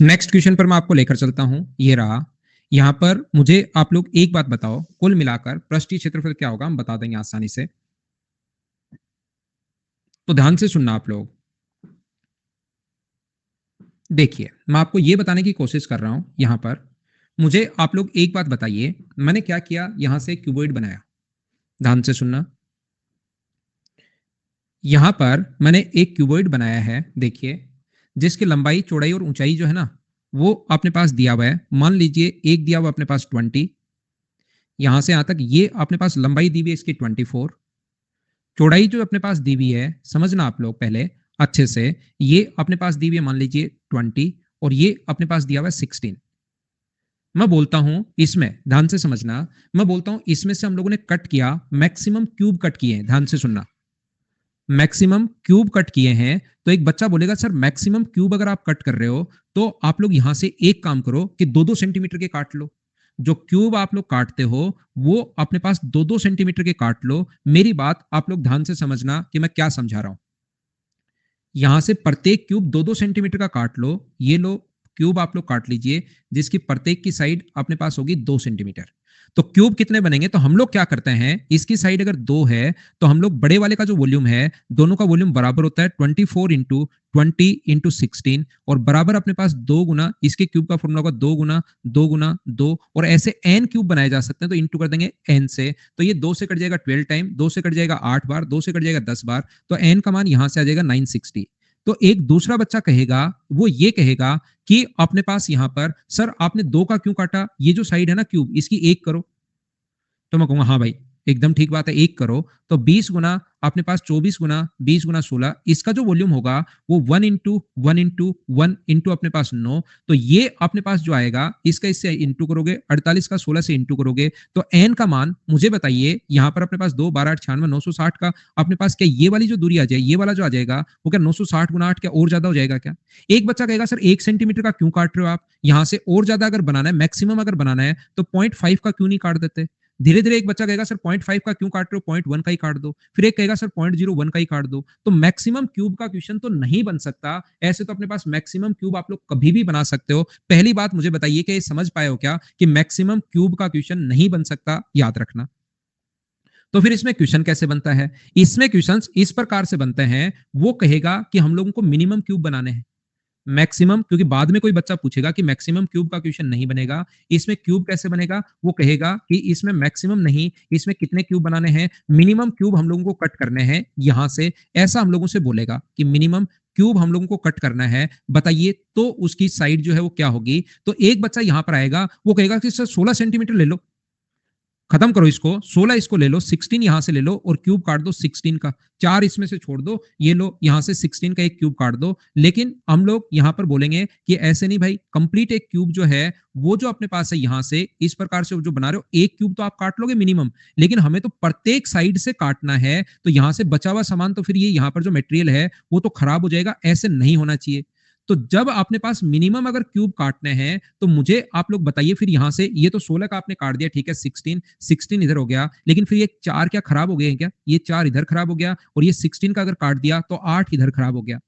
नेक्स्ट क्वेश्चन पर मैं आपको लेकर चलता हूं, ये रहा। यहां पर मुझे आप लोग एक बात बताओ, कुल मिलाकर पृष्ठीय क्षेत्रफल क्या होगा? हम बता देंगे आसानी से। तो ध्यान से सुनना आप लोग। देखिए, मैं आपको ये बताने की कोशिश कर रहा हूँ यहाँ पर। मुझे आप लोग एक बात बताइए, मैंने क्या किया, यहाँ से एक क्यूबॉइड बनाया। ध्यान से सुनना। यहाँ पर मैंने एक क्यूबॉइड बनाया है, देखिए, जिसकी लंबाई, चौड़ाई और ऊंचाई जो है ना, वो अपने पास दिया हुआ है। मान लीजिए एक दिया हुआ अपने पास 20, यहाँ से यहाँ तक ये अपने पास लंबाई दी हुई है इसकी 24, चौड़ाई जो अपने पास दी हुई है, समझना आप लोग पहले अच्छे से, ये अपने पास दी हुई है मान लीजिए 20 और ये अपने पास दिया हुआ है 16। मैं बोलता हूं इसमें, ध्यान से समझना, मैं बोलता हूं इसमें से हम लोगों ने कट किया, मैक्सिमम क्यूब कट किए हैं। ध्यान से सुनना, मैक्सिमम क्यूब कट किए हैं। तो एक बच्चा बोलेगा सर मैक्सिमम क्यूब अगर आप कट कर रहे हो तो आप लोग यहां से एक काम करो कि 2-2 सेंटीमीटर के काट लो। जो क्यूब आप लोग काटते हो वो अपने पास 2-2 सेंटीमीटर के काट लो। मेरी बात आप लोग ध्यान से समझना कि मैं क्या समझा रहा हूं। यहां से प्रत्येक क्यूब 2-2 सेंटीमीटर का काट लो। ये लो, क्यूब आप लोग काट लीजिए जिसकी प्रत्येक की साइड अपने पास होगी 2 सेंटीमीटर। तो क्यूब कितने बनेंगे, तो हम लोग क्या करते हैं, इसकी साइड अगर 2 है तो हम लोग बड़े वाले का जो वॉल्यूम है, दोनों का वॉल्यूम बराबर होता है 24 × 20 × 16 और बराबर अपने पास 2 गुना इसके क्यूब का फॉर्मूला होगा 2 गुना 2 गुना 2 और ऐसे n क्यूब बनाए जा सकते हैं। तो इंटू कर देंगे n से, तो ये 2 से कट जाएगा 12 टाइम, 2 से कट जाएगा 8 बार, 2 से कट जाएगा 10 बार, तो n का मान यहां से आ जाएगा 960। तो एक दूसरा बच्चा कहेगा, वो ये कहेगा कि अपने पास यहां पर सर आपने 2 का क्यों काटा, ये जो साइड है ना क्यूब इसकी 1 करो। तो मैं कहूंगा हाँ भाई एकदम ठीक बात है, 1 करो। तो 20 गुना अपने पास 24 गुना 20 गुना 16, इसका जो वॉल्यूम होगा वो 1 × 1 × 1 × अपने पास 9। तो ये अपने पास जो आएगा इसका इससे इंटू करोगे, 48 का 16 से इंटू करोगे तो एन का मान मुझे बताइए, यहां पर अपने पास 2 12 8 96 960 का अपने पास क्या ये वाली जो दूरी आ जाए, ये वाला जो आ जाएगा वो क्या 960 गुना 8 क्या और ज्यादा हो जाएगा क्या। एक बच्चा कहेगा सर 1 सेंटीमीटर का क्यों काट रहे हो आप, यहां से और ज्यादा अगर बनाना है, मैक्सिमम अगर बनाना है तो 0.5 का क्यों नहीं काट देते। धीरे धीरे एक बच्चा कहेगा सर 0.5 का क्यों काट रहे हो, 0.1 का ही काट दो। फिर एक कहेगा सर 0.01 का ही काट दो। तो मैक्सिमम क्यूब का क्वेश्चन तो नहीं बन सकता। ऐसे तो अपने पास मैक्सिमम क्यूब आप लोग कभी भी बना सकते हो। पहली बात मुझे बताइए कि समझ पाए हो क्या कि मैक्सिमम क्यूब का क्वेश्चन नहीं बन सकता, याद रखना। तो फिर इसमें क्वेश्चन कैसे बनता है, इसमें क्वेश्चन इस प्रकार से बनते हैं, वो कहेगा कि हम लोगों को मिनिमम क्यूब बनाने हैं, मैक्सिमम, क्योंकि बाद में कोई बच्चा पूछेगा कि मैक्सिमम क्यूब का क्वेश्चन नहीं बनेगा। इसमें क्यूब कैसे बनेगा, वो कहेगा कि इसमें मैक्सिमम नहीं, इसमें कितने क्यूब बनाने हैं, मिनिमम क्यूब हम लोगों को कट करने हैं यहां से, ऐसा हम लोगों से बोलेगा कि मिनिमम क्यूब हम लोगों को कट करना है, बताइए तो उसकी साइड जो है वो क्या होगी। तो एक बच्चा यहां पर आएगा, वो कहेगा कि सर 16 सेंटीमीटर ले लो, खत्म करो इसको, 16 इसको ले लो, 16 यहां से ले लो और क्यूब काट दो 16 का, 4 इसमें से छोड़ दो, ये लो यहां से 16 का एक क्यूब काट दो। लेकिन हम लोग यहां पर बोलेंगे कि ऐसे नहीं भाई, कंप्लीट एक क्यूब जो है वो जो अपने पास है यहां से इस प्रकार से जो बना रहे हो, एक क्यूब तो आप काट लोगे मिनिमम, लेकिन हमें तो प्रत्येक साइड से काटना है। तो यहां से बचा हुआ सामान तो फिर ये यहां पर जो मटेरियल है वो तो खराब हो जाएगा, ऐसे नहीं होना चाहिए। तो जब अपने पास मिनिमम अगर क्यूब काटने हैं तो मुझे आप लोग बताइए, फिर यहां से ये तो 16 का आपने काट दिया, ठीक है, 16 इधर हो गया, लेकिन फिर ये 4 क्या खराब हो गए हैं क्या, ये 4 इधर खराब हो गया और ये 16 का अगर काट दिया तो 8 इधर खराब हो गया।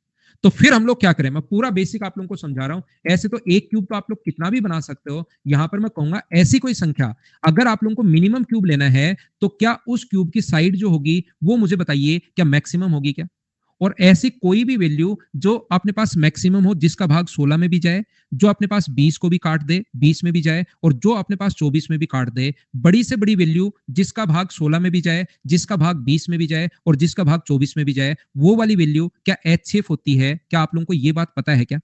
तो फिर हम लोग क्या करें, मैं पूरा बेसिक आप लोगों को समझा रहा हूं। ऐसे तो एक क्यूब तो आप लोग कितना भी बना सकते हो, यहां पर मैं कहूंगा ऐसी कोई संख्या, अगर आप लोगों को मिनिमम क्यूब लेना है तो क्या उस क्यूब की साइड जो होगी वो मुझे बताइए क्या मैक्सिमम होगी क्या। और ऐसी कोई भी वैल्यू जो अपने पास मैक्सिमम हो, जिसका भाग 16 में भी जाए, जो अपने पास 20 को भी काट दे, 20 में भी जाए, और जो अपने पास 24 में भी काट दे, बड़ी से बड़ी वैल्यू जिसका भाग 16 में भी जाए, जिसका भाग 20 में भी जाए और जिसका भाग 24 में भी जाए, वो वाली वैल्यू क्या एचसीएफ होती है, क्या आप लोगों को ये बात पता है क्या।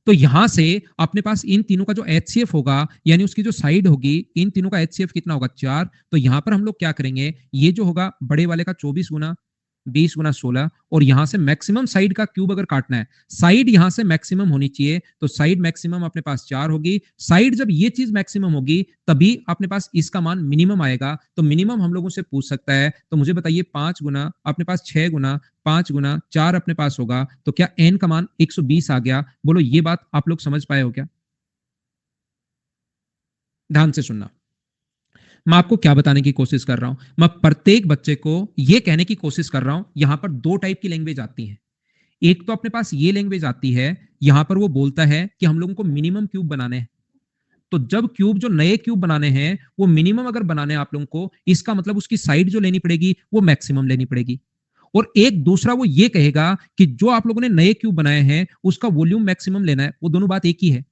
तो यहां से अपने पास इन तीनों का जो एचसीएफ होगा, यानी उसकी जो साइड होगी, इन तीनों का एचसीएफ कितना होगा, 4। तो यहां पर हम लोग क्या करेंगे, ये जो होगा बड़े वाले का 24 गुना 20 गुना 16, और यहां से मैक्सिमम साइड का क्यूब अगर काटना है, साइड यहां से मैक्सिमम होनी चाहिए, तो साइड मैक्सिमम अपने पास 4 होगी। साइड जब ये चीज मैक्सिमम होगी तभी अपने पास इसका मान मिनिमम आएगा। तो मिनिमम हम लोगों से पूछ सकता है, तो मुझे बताइए 5 गुना अपने पास 6 गुना 5 गुना 4 अपने पास होगा, तो क्या एन का मान 120 आ गया। बोलो ये बात आप लोग समझ पाए हो क्या। ध्यान से सुनना, मैं आपको क्या बताने की कोशिश कर रहा हूं, मैं प्रत्येक बच्चे को यह कहने की कोशिश कर रहा हूं, यहां पर दो टाइप की लैंग्वेज आती है। एक तो अपने पास ये लैंग्वेज आती है, यहां पर वो बोलता है कि हम लोगों को मिनिमम क्यूब बनाने हैं। तो जब क्यूब जो नए क्यूब बनाने हैं वो मिनिमम अगर बनाने हैं आप लोगों को, इसका मतलब उसकी साइड जो लेनी पड़ेगी वो मैक्सिमम लेनी पड़ेगी। और एक दूसरा वो ये कहेगा कि जो आप लोगों ने नए क्यूब बनाए हैं उसका वॉल्यूम मैक्सिमम लेना है। वो दोनों बात एक ही है।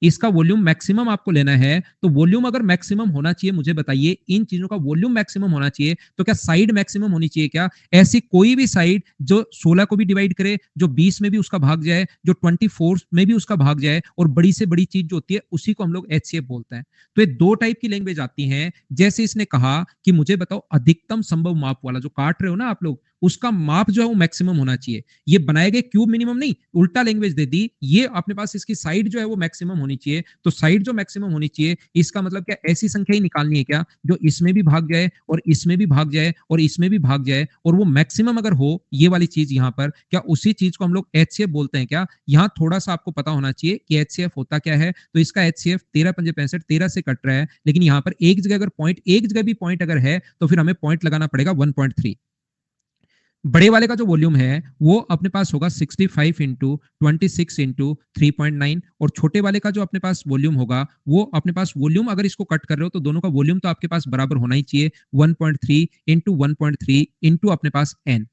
इसका वॉल्यूम मैक्सिमम आपको लेना है, तो वॉल्यूम अगर मैक्सिमम होना चाहिए, मुझे बताइए इन चीजों का वॉल्यूम मैक्सिमम होना चाहिए, तो क्या साइड मैक्सिमम होनी चाहिए क्या? ऐसी कोई भी साइड जो 16 को भी डिवाइड करे, जो 20 में भी उसका भाग जाए, जो 24 में भी उसका भाग जाए, और बड़ी से बड़ी चीज जो होती है उसी को हम लोग एचसीएफ बोलते हैं। तो ये दो टाइप की लैंग्वेज आती हैं। जैसे इसने कहा कि मुझे बताओ अधिकतम संभव माप वाला, जो काट रहे हो ना आप लोग, उसका माप जो है वो मैक्सिमम होना चाहिए। ये बनाए गए क्यूब मिनिमम नहीं, उल्टा लैंग्वेज दे दी। ये अपने पास इसकी साइड जो है वो मैक्सिमम होनी चाहिए। तो साइड जो मैक्सिमम होनी चाहिए, इसका मतलब क्या ऐसी संख्या ही निकालनी है क्या जो इसमें भी भाग जाए और इसमें भी भाग जाए और इसमें भी भाग जाए, और वो मैक्सिमम अगर हो ये वाली चीज यहां पर, क्या उसी चीज को हम लोग एचसीएफ बोलते हैं क्या? यहां थोड़ा सा आपको पता होना चाहिए कि एचसीएफ होता क्या है। तो इसका एचसीएफ 13 पंजे 65 13 से कट रहा है, लेकिन यहां पर एक जगह अगर पॉइंट, एक जगह भी पॉइंट अगर है तो फिर हमें पॉइंट लगाना पड़ेगा 1.3। बड़े वाले का जो वॉल्यूम है वो अपने पास होगा 65 इंटू 26 इंटू 3.9, और छोटे वाले का जो अपने पास वॉल्यूम होगा वो अपने पास वॉल्यूम, अगर इसको कट कर रहे हो तो दोनों का वॉल्यूम तो आपके पास बराबर होना ही चाहिए, 1.3 इंटू 1.3 इंटू अपने पास एन।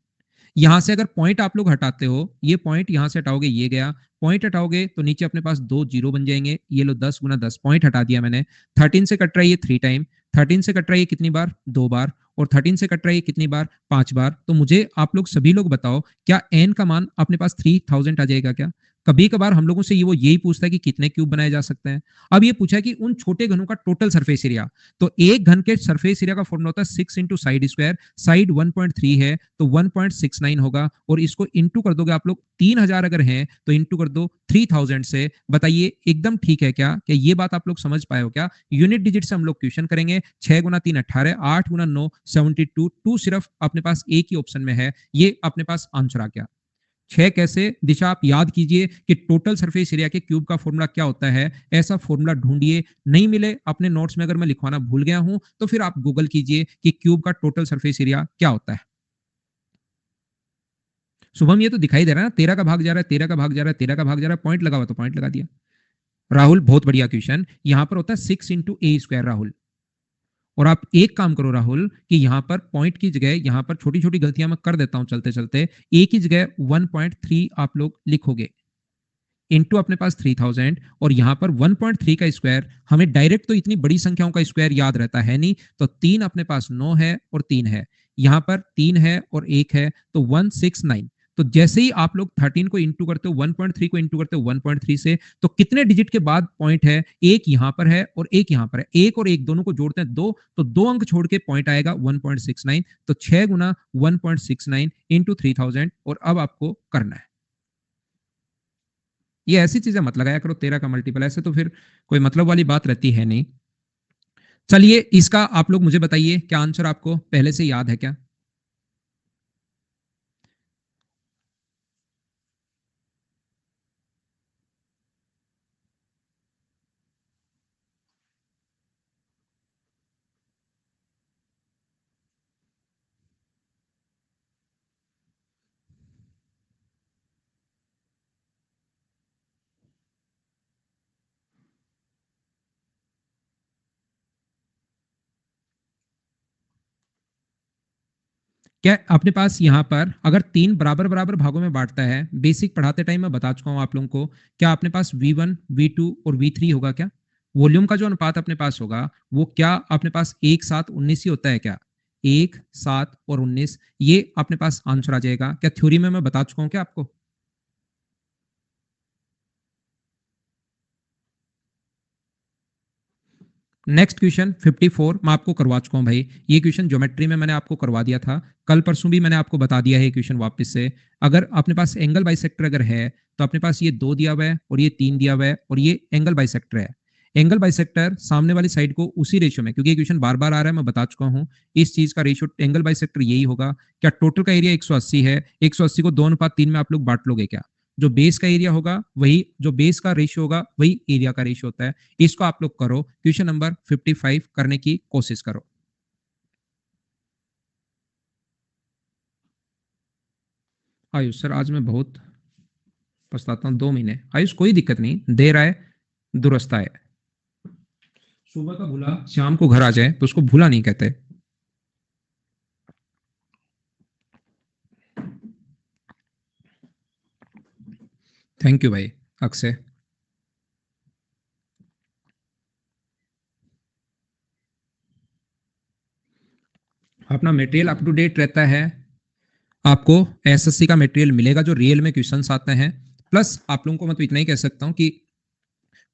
यहां से अगर पॉइंट आप लोग हटाते हो, ये पॉइंट यहां से हटाओगे, ये गया पॉइंट हटाओगे तो नीचे अपने पास दो जीरो बन जाएंगे। ये लो 10 गुना 10 पॉइंट हटा दिया मैंने। 13 से कट रहा है ये 3 टाइम, 13 से कट रहा है ये कितनी बार? 2 बार, और 13 से कट रहा है ये कितनी बार? 5 बार। तो मुझे आप लोग सभी लोग बताओ, क्या एन का मान अपने पास 3000 आ जाएगा क्या? कभी कभार हम लोगों से ये वो यही पूछता है कि कितने क्यूब बनाए जा सकते हैं। अब ये पूछा है कि उन छोटे घनों का टोटल सरफेस एरिया। तो एक घन के सरफेस एरिया का फॉर्मूला होता है 6 इंटू साइड स्क्वायर। साइड 1.3 है तो 1.69 होगा, और इसको इंटू कर दोगे आप लोग, 3000 अगर हैं तो इंटू कर दो 3000 से। बताइए एकदम ठीक है क्या? क्या ये बात आप लोग समझ पाए हो क्या? यूनिट डिजिट से हम लोग क्वेश्चन करेंगे। 6 गुना 3 18, 8 गुना 9 72, टू सिर्फ अपने पास एक ही ऑप्शन में है। ये अपने पास आंसर आ गया। 6 कैसे? दिशा आप याद कीजिए कि टोटल सरफेस एरिया के क्यूब का फॉर्मूला क्या होता है, ऐसा फॉर्मूला ढूंढिए। नहीं मिले अपने नोट्स में, अगर मैं लिखवाना भूल गया हूं तो फिर आप गूगल कीजिए कि क्यूब का टोटल सरफेस एरिया क्या होता है। शुभम ये तो दिखाई दे रहा है ना, 13 का भाग जा रहा है, 13 का भाग जा रहा है, 13 का भाग जा रहा है, पॉइंट लगा हुआ तो पॉइंट लगा दिया। राहुल बहुत बढ़िया क्वेश्चन। यहां पर होता है 6 इंटू ए स्क्वायर राहुल। और आप एक काम करो राहुल कि यहां पर पॉइंट की जगह, यहां पर छोटी छोटी गलतियां मैं कर देता हूं चलते चलते, ए की जगह 1.3 आप लोग लिखोगे, इंटू अपने पास 3000, और यहां पर 1.3 का स्क्वायर, हमें डायरेक्ट तो इतनी बड़ी संख्याओं का स्क्वायर याद रहता है नहीं, तो 3 अपने पास 9 है और 3 है, यहां पर 3 है और 1 है, तो 169। तो जैसे ही आप लोग 13 को इंटू करते हो, 1.3 को इंटू करते हो 1.3 से, तो कितने डिजिट के बाद पॉइंट है? एक यहां पर है और एक यहां पर है, एक और एक दोनों को जोड़ते हैं दो, तो दो अंक छोड़ के पॉइंट आएगा 1.69। तो 6 गुना 1.69 इंटू 3000, और अब आपको करना है। ये ऐसी चीजें मत लगाया करो 13 का मल्टीपल, ऐसे तो फिर कोई मतलब वाली बात रहती है नहीं। चलिए इसका आप लोग मुझे बताइए, क्या आंसर आपको पहले से याद है क्या? क्या अपने पास यहां पर अगर तीन बराबर बराबर भागों में बांटता है, बेसिक पढ़ाते टाइम मैं बता चुका हूं आप लोगों को, क्या अपने पास V1 V2 और V3 होगा क्या? वॉल्यूम का जो अनुपात अपने पास होगा वो क्या अपने पास 1:7:19 ही होता है क्या? 1:7 और 19, ये अपने पास आंसर आ जाएगा क्या? थ्योरी में मैं बता चुका हूं क्या आपको? नेक्स्ट क्वेश्चन 54 मैं आपको करवा चुका हूं भाई। ये क्वेश्चन ज्योमेट्री में मैंने आपको करवा दिया था, कल परसों भी मैंने आपको बता दिया है ये क्वेश्चन वापस से। अगर अपने पास एंगल बाइसेक्टर अगर है तो अपने पास ये 2 दिया हुआ है और ये 3 दिया हुआ है और ये एंगल बाइसेक्टर है। एंगल बाइसेक्टर सामने वाली साइड को उसी रेशियो में, क्योंकि ये क्वेश्चन बार बार आ रहा है मैं बता चुका हूं, इस चीज का रेशियो एंगल बाइसेक्टर यही होगा। क्या टोटल का एरिया 180 है, 180 को 2:3 में आप लोग बांट लोगे क्या? जो बेस का एरिया होगा वही, जो बेस का रेशियो होगा वही एरिया का रेशियो होता है। इसको आप लोग करो, क्वेश्चन नंबर 55 करने की कोशिश करो। आयुष सर आज मैं बहुत पछताता हूँ, 2 महीने। आयुष कोई दिक्कत नहीं, देर आए दुरुस्त आए। सुबह का भूला शाम को घर आ जाए तो उसको भूला नहीं कहते। थैंक यू भाई अक्षय। अपना मटेरियल अप टू डेट रहता है, आपको एसएससी का मटेरियल मिलेगा जो रियल में क्वेश्चंस आते हैं, प्लस आप लोगों को मैं तो इतना ही कह सकता हूं कि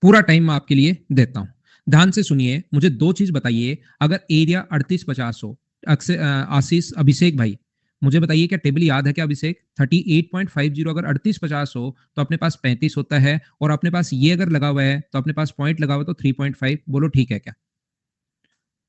पूरा टाइम मैं आपके लिए देता हूं। ध्यान से सुनिए, मुझे दो चीज बताइए। अगर एरिया 3850 हो, आशीष अभिषेक भाई मुझे बताइए, क्या टेबल याद है क्या अभिषेक? 38.50 अगर 3850 हो तो अपने पास 35 होता है, और अपने पास ये अगर लगा हुआ है तो अपने पास पॉइंट लगा हुआ है तो 3.5। बोलो ठीक है क्या?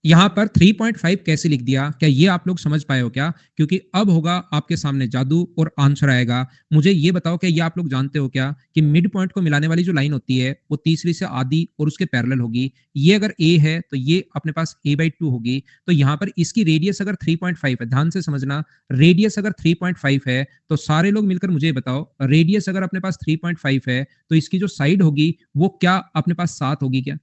यहां पर 3.5 कैसे लिख दिया, क्या ये आप लोग समझ पाए हो क्या? क्योंकि अब होगा आपके सामने जादू और आंसर आएगा। मुझे ये बताओ, क्या ये आप लोग जानते हो क्या कि मिड पॉइंट को मिलाने वाली जो लाइन होती है वो तीसरी से आधी और उसके पैरेलल होगी। ये अगर ए है तो ये अपने पास a/2 होगी। तो यहां पर इसकी रेडियस अगर 3.5 है, ध्यान से समझना, रेडियस अगर 3.5 है तो सारे लोग मिलकर मुझे बताओ, रेडियस अगर अपने पास 3.5 है तो इसकी जो साइड होगी वो क्या अपने पास 7 होगी क्या?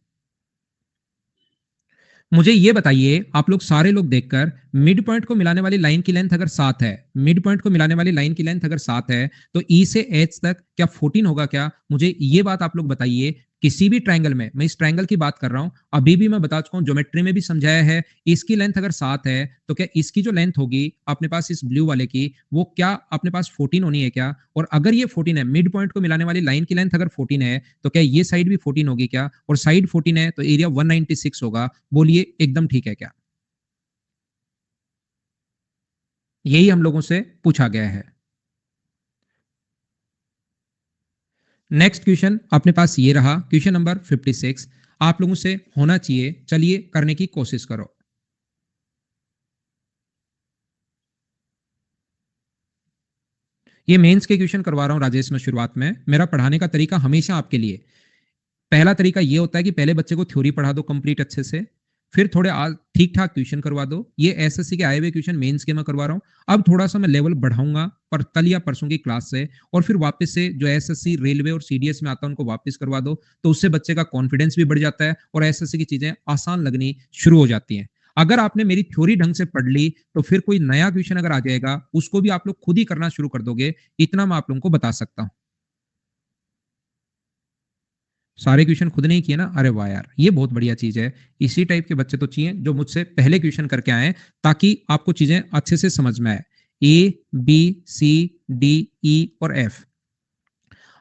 मुझे ये बताइए, आप लोग सारे लोग देखकर, मिड पॉइंट को मिलाने वाली लाइन की लेंथ अगर 7 है, मिड पॉइंट को मिलाने वाली लाइन की लेंथ अगर 7 है तो ई से एच तक क्या 14 होगा क्या? मुझे ये बात आप लोग बताइए। किसी भी ट्रायंगल में, मैं इस ट्रायंगल की बात कर रहा हूं, अभी भी मैं बता चुका हूं, ज्योमेट्री में भी समझाया है, इसकी लेंथ अगर 7 है तो क्या इसकी जो लेंथ होगी अपने पास इस ब्लू वाले की, वो क्या अपने पास 14 होनी है क्या? और अगर ये 14 है, मिड पॉइंट को मिलाने वाली लाइन की लेंथ अगर 14 है तो क्या ये साइड भी 14 होगी क्या? और साइड 14 है तो एरिया 196 होगा। बोलिए एकदम ठीक है क्या? यही हम लोगों से पूछा गया है। नेक्स्ट क्वेश्चन अपने पास ये रहा, क्वेश्चन नंबर 56। आप लोगों से होना चाहिए, चलिए करने की कोशिश करो। ये मेंस के क्वेश्चन करवा रहा हूं राजेश मैं शुरुआत में। मेरा पढ़ाने का तरीका हमेशा आपके लिए, पहला तरीका ये होता है कि पहले बच्चे को थ्योरी पढ़ा दो कंप्लीट अच्छे से, फिर थोड़े ठीक ठाक क्वेश्चन करवा दो। ये एसएससी के आए हुए क्वेश्चन मेंस के मैं करवा रहा हूं। अब थोड़ा सा मैं लेवल बढ़ाऊंगा पर कल या परसों की क्लास से, और फिर वापस से जो एसएससी रेलवे और सीडीएस में आता है उनको वापस करवा दो, तो उससे बच्चे का कॉन्फिडेंस भी बढ़ जाता है और एसएससी की चीजें आसान लगनी शुरू हो जाती हैं। अगर आपने मेरी थ्योरी ढंग से पढ़ ली तो फिर कोई नया क्वेश्चन अगर आ जाएगा उसको भी आप लोग खुद ही करना शुरू कर दोगे, इतना मैं आप लोगों को बता सकता हूं। सारे क्वेश्चन खुद नहीं किए ना? अरे वाह यार, ये बहुत बढ़िया चीज है। इसी टाइप के बच्चे तो चाहिए जो मुझसे पहले क्वेश्चन करके आए, ताकि आपको चीजें अच्छे से समझ में आए। A B C D E और एफ।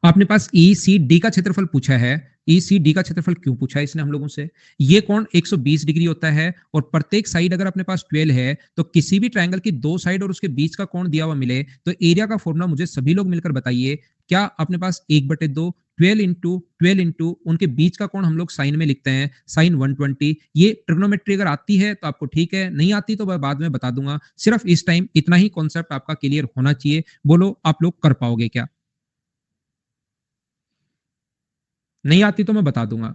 आपने पास ई सी डी का क्षेत्रफल पूछा है। ई सी डी का क्षेत्रफल क्यों पूछा है इसने हम लोगों से? ये कोण 120 डिग्री होता है, और प्रत्येक साइड अगर अपने पास 12 है तो किसी भी ट्रायंगल की दो साइड और उसके बीच का कोण दिया हुआ मिले तो एरिया का फॉर्मूला मुझे सभी लोग मिलकर बताइए। क्या अपने पास 1/2, 12 इंटू उनके बीच का कोण हम लोग साइन में लिखते हैं, साइन 120। ये ट्रिग्नोमेट्री अगर आती है तो आपको ठीक है, नहीं आती तो मैं बाद में बता दूंगा। सिर्फ इस टाइम इतना ही कॉन्सेप्ट आपका क्लियर होना चाहिए। बोलो आप लोग कर पाओगे क्या? नहीं आती तो मैं बता दूंगा।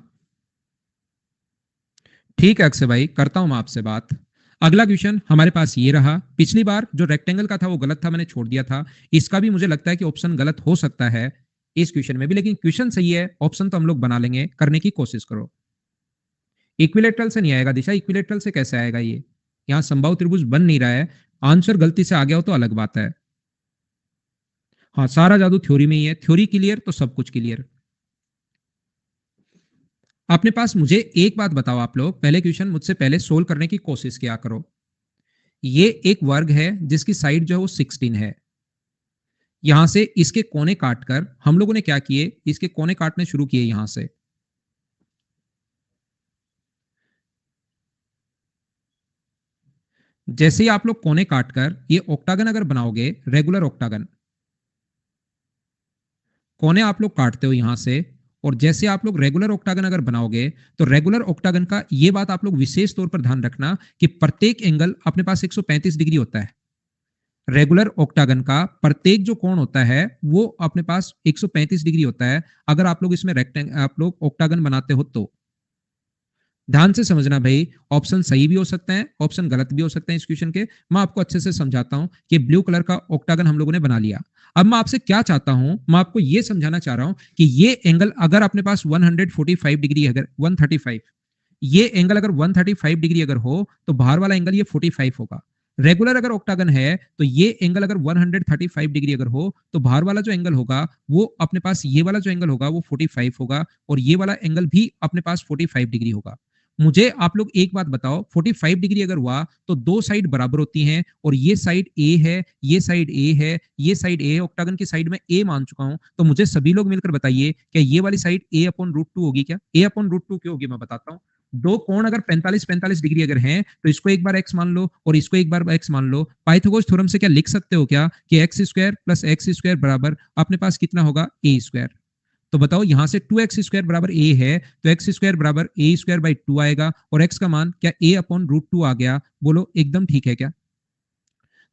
ठीक है अक्षय भाई, करता हूं मैं आपसे बात। अगला क्वेश्चन हमारे पास ये रहा। पिछली बार जो रेक्टेंगल का था वो गलत था, मैंने छोड़ दिया था। इसका भी मुझे लगता है कि ऑप्शन गलत हो सकता है इस क्वेश्चन में भी, लेकिन क्वेश्चन सही है, ऑप्शन तो हम लोग बना लेंगे। करने की कोशिश करो। इक्विलेटरल से नहीं आएगा दिशा, इक्विलेटरल से कैसे आएगा ये? यहाँ संभव त्रिभुज बन नहीं रहा है। आंसर गलती से आ गया हो तो अलग बात है। हाँ, सारा जादू थ्योरी में ही है। थ्योरी क्लियर तो सब कुछ क्लियर। अपने पास मुझे एक बात बताओ, आप लोग पहले क्वेश्चन मुझसे पहले सोल्व करने की कोशिश किया करो। ये एक वर्ग है जिसकी साइड जो है वो 16 है। यहां से इसके कोने काटकर हम लोगों ने क्या किए, इसके कोने काटने शुरू किए यहां से। जैसे ही आप लोग कोने काटकर ये ऑक्टागन अगर बनाओगे, रेगुलर ऑक्टागन, कोने आप लोग काटते हो यहां से, और जैसे आप लोग रेगुलर ऑक्टागन अगर बनाओगे तो रेगुलर ऑक्टागन का ये बात आप लोग विशेष तौर पर ध्यान रखना कि प्रत्येक एंगल अपने पास 135 डिग्री होता है। रेगुलर ऑक्टागन का प्रत्येक जो कोण होता है वो अपने पास 135 डिग्री होता है। अगर आप लोग इसमें रेक्टेंग आप लोग ऑक्टागन बनाते हो तो ध्यान से समझना भाई, ऑप्शन सही भी हो सकते हैं, ऑप्शन गलत भी हो सकते हैं इस क्वेश्चन के। मैं आपको अच्छे से समझाता हूं कि ब्लू कलर का ऑक्टागन हम लोगों ने बना लिया। अब मैं आपसे क्या चाहता हूं, मैं आपको यह समझाना चाह रहा हूं कि ये एंगल अगर अपने पास 145 डिग्री, अगर 135, ये एंगल अगर 135 डिग्री अगर हो तो बाहर वाला एंगल ये 45 होगा। रेगुलर अगर ऑक्टागन है तो ये एंगल अगर 135 डिग्री अगर हो तो बाहर वाला जो एंगल होगा वो अपने पास, ये वाला जो एंगल होगा वो 45 होगा, और ये वाला एंगल भी अपने पास 45 डिग्री होगा। मुझे आप लोग एक बात बताओ, 45 डिग्री अगर हुआ तो दो साइड बराबर होती हैं, और ये साइड ए है, ये साइड ए है, ये साइड ए, ऑक्टागन की साइड में ए मान चुका हूं, तो मुझे सभी लोग मिलकर बताइए क्या ये वाली साइड ए अपॉन रूट टू होगी? क्या ए अपॉन रूट टू क्यों होगी मैं बताता हूँ। दो कोण अगर 45 डिग्री अगर हैं तो इसको एक बार x मान लो और इसको एक बार x मान लो। पाइथागोरस थ्योरम से क्या लिख सकते हो क्या कि x square plus x square बराबर अपने पास कितना होगा? ए स्क्वायर। तो बताओ यहां से 2x² बराबर a है तो x² बराबर a² बाई 2 आएगा, और x का मान क्या a अपॉन रूट 2 आ गया? बोलो एकदम ठीक है क्या?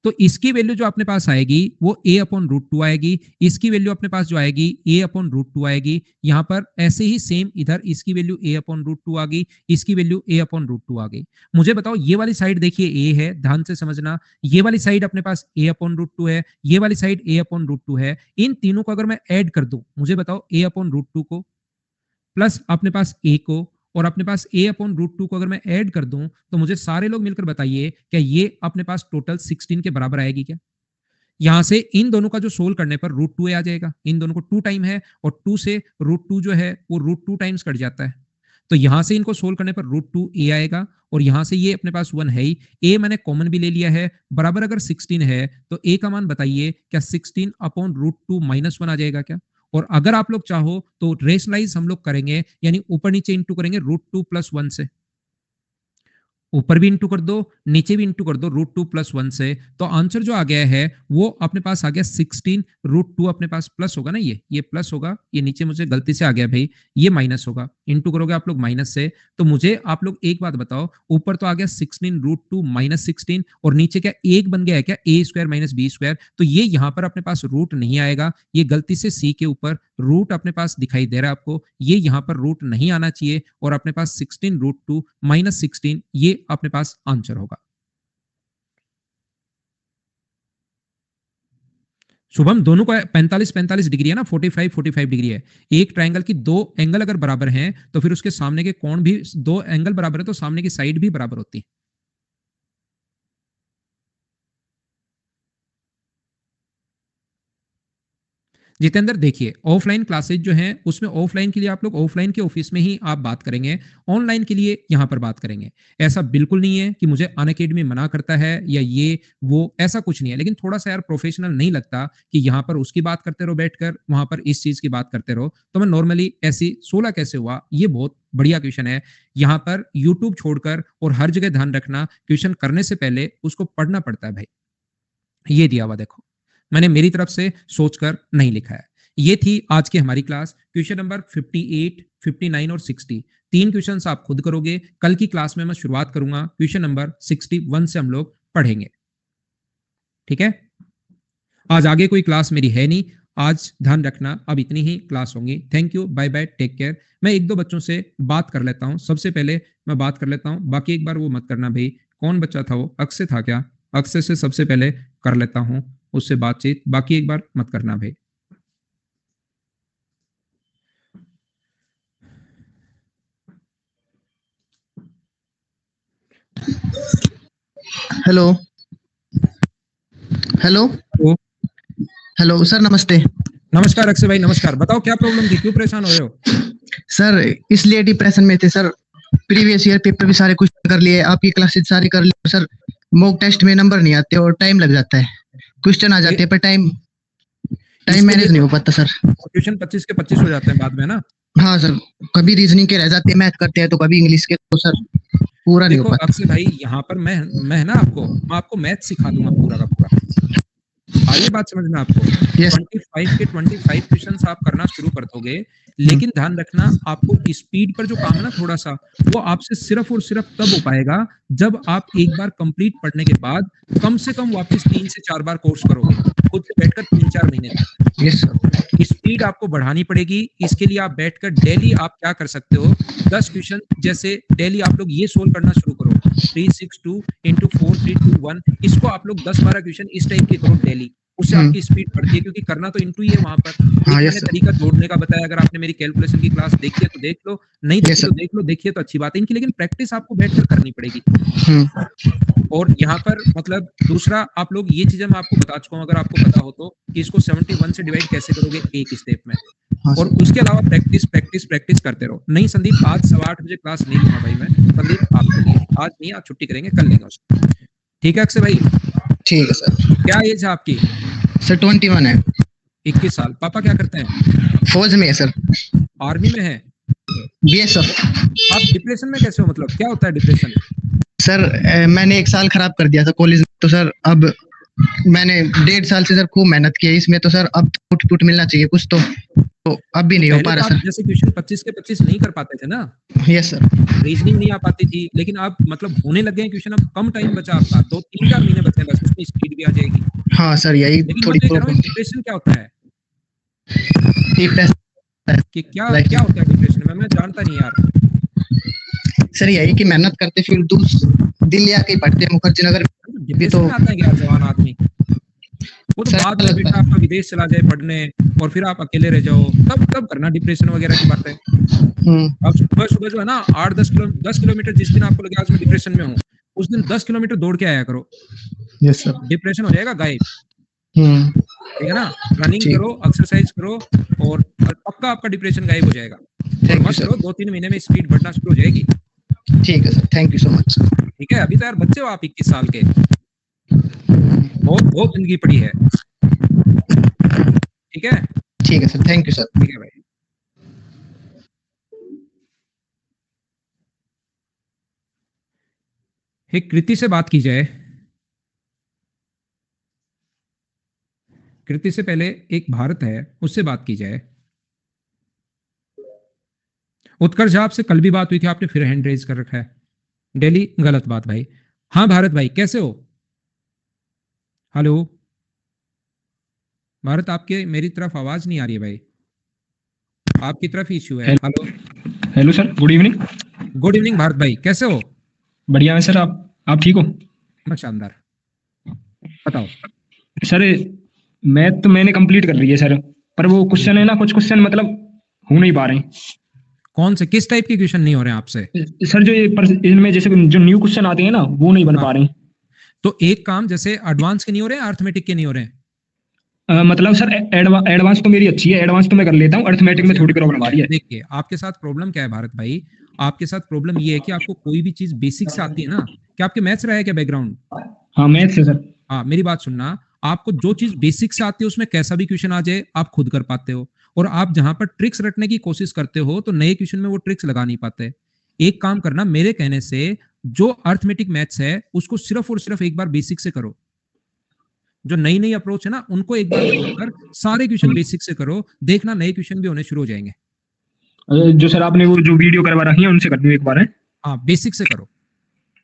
तो इसकी वैल्यू जो अपने पास आएगी वो a अपॉन रूट 2 आएगी, इसकी वैल्यू अपने पास जो आएगी a अपॉन रूट 2 आएगी। यहां पर ऐसे ही सेम इधर इसकी वैल्यू a अपॉन रूट 2 आ गई, इसकी वैल्यू a अपॉन रूट 2 आ गई। मुझे बताओ ये वाली साइड देखिए a है, ध्यान से समझना, ये वाली साइड अपने पास a अपॉन रूट 2 है, ये वाली साइड a अपॉन रूट 2 है। इन तीनों को अगर मैं ऐड कर दूं, मुझे बताओ a अपॉन रूट 2 को प्लस अपने पास a को और अपने पास a अपॉन रूट 2 को अगर मैं ऐड कर दूं, तो मुझे सारे लोग मिलकर बताइए क्या ये अपने पास टोटल 16 के बराबर आएगी क्या? यहां से इन दोनों का जो सोल्व करने पर रूट 2 आ जाएगा, इन दोनों को 2 टाइम है और 2 से रूट 2 जो है वो रूट 2 टाइम्स कट जाता है, तो यहां से इनको सोल्व करने पर रूट 2 a आएगा, और यहां से ये अपने पास 1 है ही, a मैंने कॉमन भी ले लिया है, बराबर अगर 16 है तो a का मान बताइए क्या 16 अपॉन रूट 2 माइनस 1 आ जाएगा क्या? और अगर आप लोग चाहो तो रेशनलाइज हम लोग करेंगे, यानी ऊपर नीचे इंटू करेंगे रूट 2 प्लस 1 से, ऊपर भी इंटू कर दो नीचे भी इंटू कर दो रूट 2 प्लस 1 से, तो आंसर जो आ गया है वो अपने पास आ गया 16 रूट 2 अपने पास प्लस होगा ना, ये प्लस होगा, ये नीचे मुझे गलती से आ गया भाई, ये माइनस होगा, इंटू करोगे आप लोग माइनस से। तो मुझे आप लोग एक बात बताओ, ऊपर तो आ गया 16 रूट 2 माइनस 16, और नीचे क्या एक बन गया है क्या ए स्क्वायर माइनस बी स्क्वायर, तो ये यहाँ पर अपने पास रूट नहीं आएगा, ये गलती से सी के ऊपर रूट अपने पास दिखाई दे रहा है आपको, ये यहाँ पर रूट नहीं आना चाहिए, और अपने पास 16 रूट 2 माइनस 16 ये अपने पास आंसर होगा। शुभम दोनों का 45 डिग्री है ना, 45 डिग्री है। एक ट्रायंगल की दो एंगल अगर बराबर हैं तो फिर उसके सामने के कोण भी, दो एंगल बराबर है तो सामने की साइड भी बराबर होती है। जितेंद्र देखिए, ऑफलाइन क्लासेज जो हैं उसमें ऑफलाइन के लिए आप लोग ऑफलाइन के ऑफिस में ही आप बात करेंगे, ऑनलाइन के लिए यहाँ पर बात करेंगे। ऐसा बिल्कुल नहीं है कि मुझे अनअकैडमी मना करता है या ये वो, ऐसा कुछ नहीं है, लेकिन थोड़ा सा यार प्रोफेशनल नहीं लगता कि यहाँ पर उसकी बात करते रहो बैठकर, वहां पर इस चीज की बात करते रहो। तो मैं नॉर्मली ऐसी 16 कैसे हुआ, ये बहुत बढ़िया क्वेश्चन है। यहाँ पर यूट्यूब छोड़कर और हर जगह ध्यान रखना, क्वेश्चन करने से पहले उसको पढ़ना पड़ता है भाई। ये दिया हुआ देखो, मैंने मेरी तरफ से सोचकर नहीं लिखा है। ये थी आज की हमारी क्लास, क्वेश्चन नंबर 58, 59 और 60। तीन क्वेश्चन आप खुद करोगे, कल की क्लास में मैं शुरुआत करूंगा क्वेश्चन नंबर 61 से हम लोग पढ़ेंगे, ठीक है। आज आगे कोई क्लास मेरी है नहीं, आज ध्यान रखना अब इतनी ही क्लास होंगी। Thank you, bye bye, take care. मैं एक दो बच्चों से बात कर लेता हूं, सबसे पहले मैं बात कर लेता हूं, बाकी एक बार वो मत करना भाई। कौन बच्चा था वो, अक्षय था क्या? अक्षय से सबसे पहले कर लेता हूं उससे बातचीत, बाकी एक बार मत करना भाई। हेलो हेलो तो हेलो सर, नमस्ते। नमस्कार अक्षय भाई, नमस्कार। बताओ क्या प्रॉब्लम थी, क्यों परेशान हो रहे हो? सर इसलिए डिप्रेशन में थे सर, प्रीवियस ईयर पेपर भी सारे कुछ कर लिए, आपकी क्लासेस सारी कर लिए सर, मॉक टेस्ट में नंबर नहीं आते और टाइम लग जाता है, क्वेश्चन आ जाते हैं पर टाइम मैनेज नहीं हो पाता सर। क्वेश्चन 25 के 25 हो जाते हैं बाद में ना। हाँ सर, कभी रीजनिंग के रह जाते हैं, मैथ करते हैं तो कभी इंग्लिश के, तो सर पूरा नहीं हो देखो पाता। अक्षय भाई, यहाँ पर मैं ना मैं आपको मैथ सिखा दूंगा पूरा का पूरा, आगे बात समझना आपको। यस 25 के 25 क्वेश्चन आप करना शुरू कर दोगे, लेकिन ध्यान रखना आपको स्पीड पर जो काम है ना थोड़ा सा, वो आपसे सिर्फ और सिर्फ तब हो पाएगा जब आप एक बार कंप्लीट पढ़ने के बाद कम से कम वापस 3 से 4 बार कोर्स करोगे, खुद से बैठकर 3-4 महीने तक। यस सर, स्पीड आपको बढ़ानी पड़ेगी। इसके लिए आप बैठकर डेली आप क्या कर सकते हो, 10 क्वेश्चन जैसे डेली आप लोग ये सोल्व करना शुरू करो, 362 into 4 3 2 1, इसको आप लोग 10-12 क्वेश्चन इस टाइप के करो डेली। उससे आपकी स्पीड बढ़ती है, क्योंकि करना तो इनटू ही है वहां पर। एक हाँ, मैंने यस सर। तरीका जोड़ने का बताया, अगर आपने मेरी कैलकुलेशन की क्लास देखी है तो देख लो, नहीं यस देखी सर। तो देख लो, देखिए तो अच्छी बात है इनकी, लेकिन प्रैक्टिस आपको बैठकर करनी पड़ेगी। और यहाँ पर मतलब दूसरा, आप लोग ये चीजें मैं आपको बता चुका हूँ, अगर आपको पता हो तो, कि इसको 71 से डिवाइड कैसे करोगे एक स्टेप में। हाँ और सर। उसके अलावा प्रैक्टिस प्रैक्टिस प्रैक्टिस करते रहो। नहीं संदीप, आज 8:15 क्लास नहीं लूंगा भाई मैं, संदीप आपके लिए आज नहीं, आज छुट्टी करेंगे, कल लेंगे उसको। ठीक है अक्षय भाई? ठीक है सर। क्या एज है आपकी? सर 21 है। 21 साल। पापा क्या करते हैं? फौज में है सर। आर्मी में है? बीएसएफ। आप डिप्रेशन में कैसे हो, मतलब क्या होता है डिप्रेशन? सर मैंने 1 साल खराब कर दिया था कॉलेज में, तो सर अब मैंने 1.5 साल से सर खूब मेहनत की है इसमें, तो सर अब आउटपुट मिलना चाहिए कुछ तो अब भी तो नहीं हो पहले पा तो रहा आप सर। जैसे क्वेश्चन 25 के 25 नहीं कर पाते थे ना, यस सर। रीजनिंग नहीं आ पाती थी, लेकिन आप मतलब होने लग गए हैं क्वेश्चन, अब कम टाइम बचा आपका, 2-3-4 महीने बचे हैं बस, उसमें स्पीड भी आ जाएगी। हाँ सर, यही लेकिन मैं थोड़ी तो ये कह रहा हूँ प्रॉब्लम डिप्रेशन क्या होता है, थी। कि क्या लाइक क्या होता है डिप्रेशन में, मैं जानता नहीं यार। सर यही कि मेहनत करते फिर दिल्ली आके पढ़ते मुखर्जी नगर भी डिप्रेशन तो में आता है क्या यार जवान आदमी? वो तो सर बाद में लगता बेटा है। आपका विदेश चला जाए पढ़ने, और फिर आप अकेले रह जाओ, तब तब करना डिप्रेशन वगैरह की बात है। हम्म। अब सुबह सुबह जो है ना 10 किलोमीटर, जिस दिन आपको लगे आज मैं डिप्रेशन में हूँ, उस दिन 10 किलोमीटर दौड़ के आया करो, यस सर। डिप्रेशन हो जाएगा गायब। हम्म। ठीक है ना? रनिंग ठीक। करो, एक्सरसाइज करो, और पक्का आपका डिप्रेशन गायब हो जाएगा। और थैंक यू मत सर। करो, 2-3 महीने में स्पीड बढ़ना शुरू हो जाएगी। ठीक है sir, thank you so much. ठीक है? अभी तो यार बच्चे हो आप, 21 साल के, बहुत बहुत जिंदगी पड़ी है। ठीक है? ठीक है सर, थैंक यू सर। ठीक है भाई। एक कृति से बात की जाए, कृति से पहले एक भारत है, उससे बात की जाए। उत्कर्ष, आपसे कल भी बात हुई थी, आपने फिर हैंड रेज कर रखा है। डेली गलत बात भाई। हाँ भारत भाई, कैसे हो? हेलो भारत, आपके मेरी तरफ आवाज नहीं आ रही है भाई, आपकी तरफ इश्यू है। Hello. Hello sir, good evening. Good evening Bharat भाई, कैसे हो? बढ़िया है सर। आप ठीक हो? मैं शानदार। बताओ। सर मैथ तो मैंने कंप्लीट कर ली है सर, पर वो क्वेश्चन है ना, कुछ क्वेश्चन मतलब हो नहीं पा रहे हैं। कौन से, किस टाइप के क्वेश्चन नहीं हो रहे हैं आपसे? सर जो इनमें जैसे जो न्यू क्वेश्चन आते हैं ना, वो नहीं बन हाँ, पा रहे हैं। तो एक काम, जैसे एडवांस के नहीं हो रहे हैं, अर्थमेटिक के नहीं हो रहे हैं? मतलब सर एडवांस तो मेरी अच्छी है, एडवांस तो मैं कर लेता हूँ, अर्थमेटिक में थोड़ी प्रॉब्लम आ रही है। देखिए आपके साथ प्रॉब्लम क्या है भारत भाई, आपके साथ प्रॉब्लम ये है कि आपको कोई भी चीज बेसिक से आती है ना। क्या आपके मैथ्स रहा है क्या बैकग्राउंड? हाँ मैथ से सर। हाँ, मेरी बात सुनना, आपको जो चीज बेसिक से आती है उसमें कैसा भी क्वेश्चन आ जाए आप खुद कर पाते हो, और आप जहां पर ट्रिक्स रटने की कोशिश करते हो तो नए क्वेश्चन में वो ट्रिक्स लगा नहीं पाते। एक काम करना मेरे कहने से, जो अर्थमेटिक मैथ्स है उसको सिर्फ और सिर्फ एक बार बेसिक से करो। जो नई नई अप्रोच है ना, उनको एक बार छोड़कर सारे क्वेश्चन बेसिक से करो, देखना नए क्वेश्चन भी होने शुरू हो जाएंगे। जो सर आपने वो जो वीडियो करवा रखी है उनसे कर दूं एक बार है। हाँ, बेसिक से करो।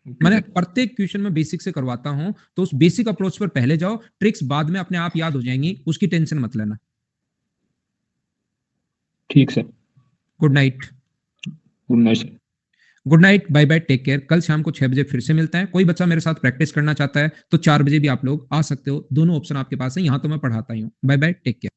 मैंने प्रत्येक क्वेश्चन में बेसिक से करवाता हूं, तो उस बेसिक अप्रोच पर पहले जाओ, ट्रिक्स बाद में अपने आप याद हो जाएंगी, उसकी टेंशन मत लेना। ठीक sir. Good night. Good night sir. Good night, bye bye, take care. कल शाम को 6 बजे फिर से मिलता है। कोई बच्चा मेरे साथ प्रैक्टिस करना चाहता है तो 4 बजे भी आप लोग आ सकते हो, दोनों ऑप्शन आपके पास है, यहां तो मैं पढ़ाता ही हूँ। Bye bye, take care.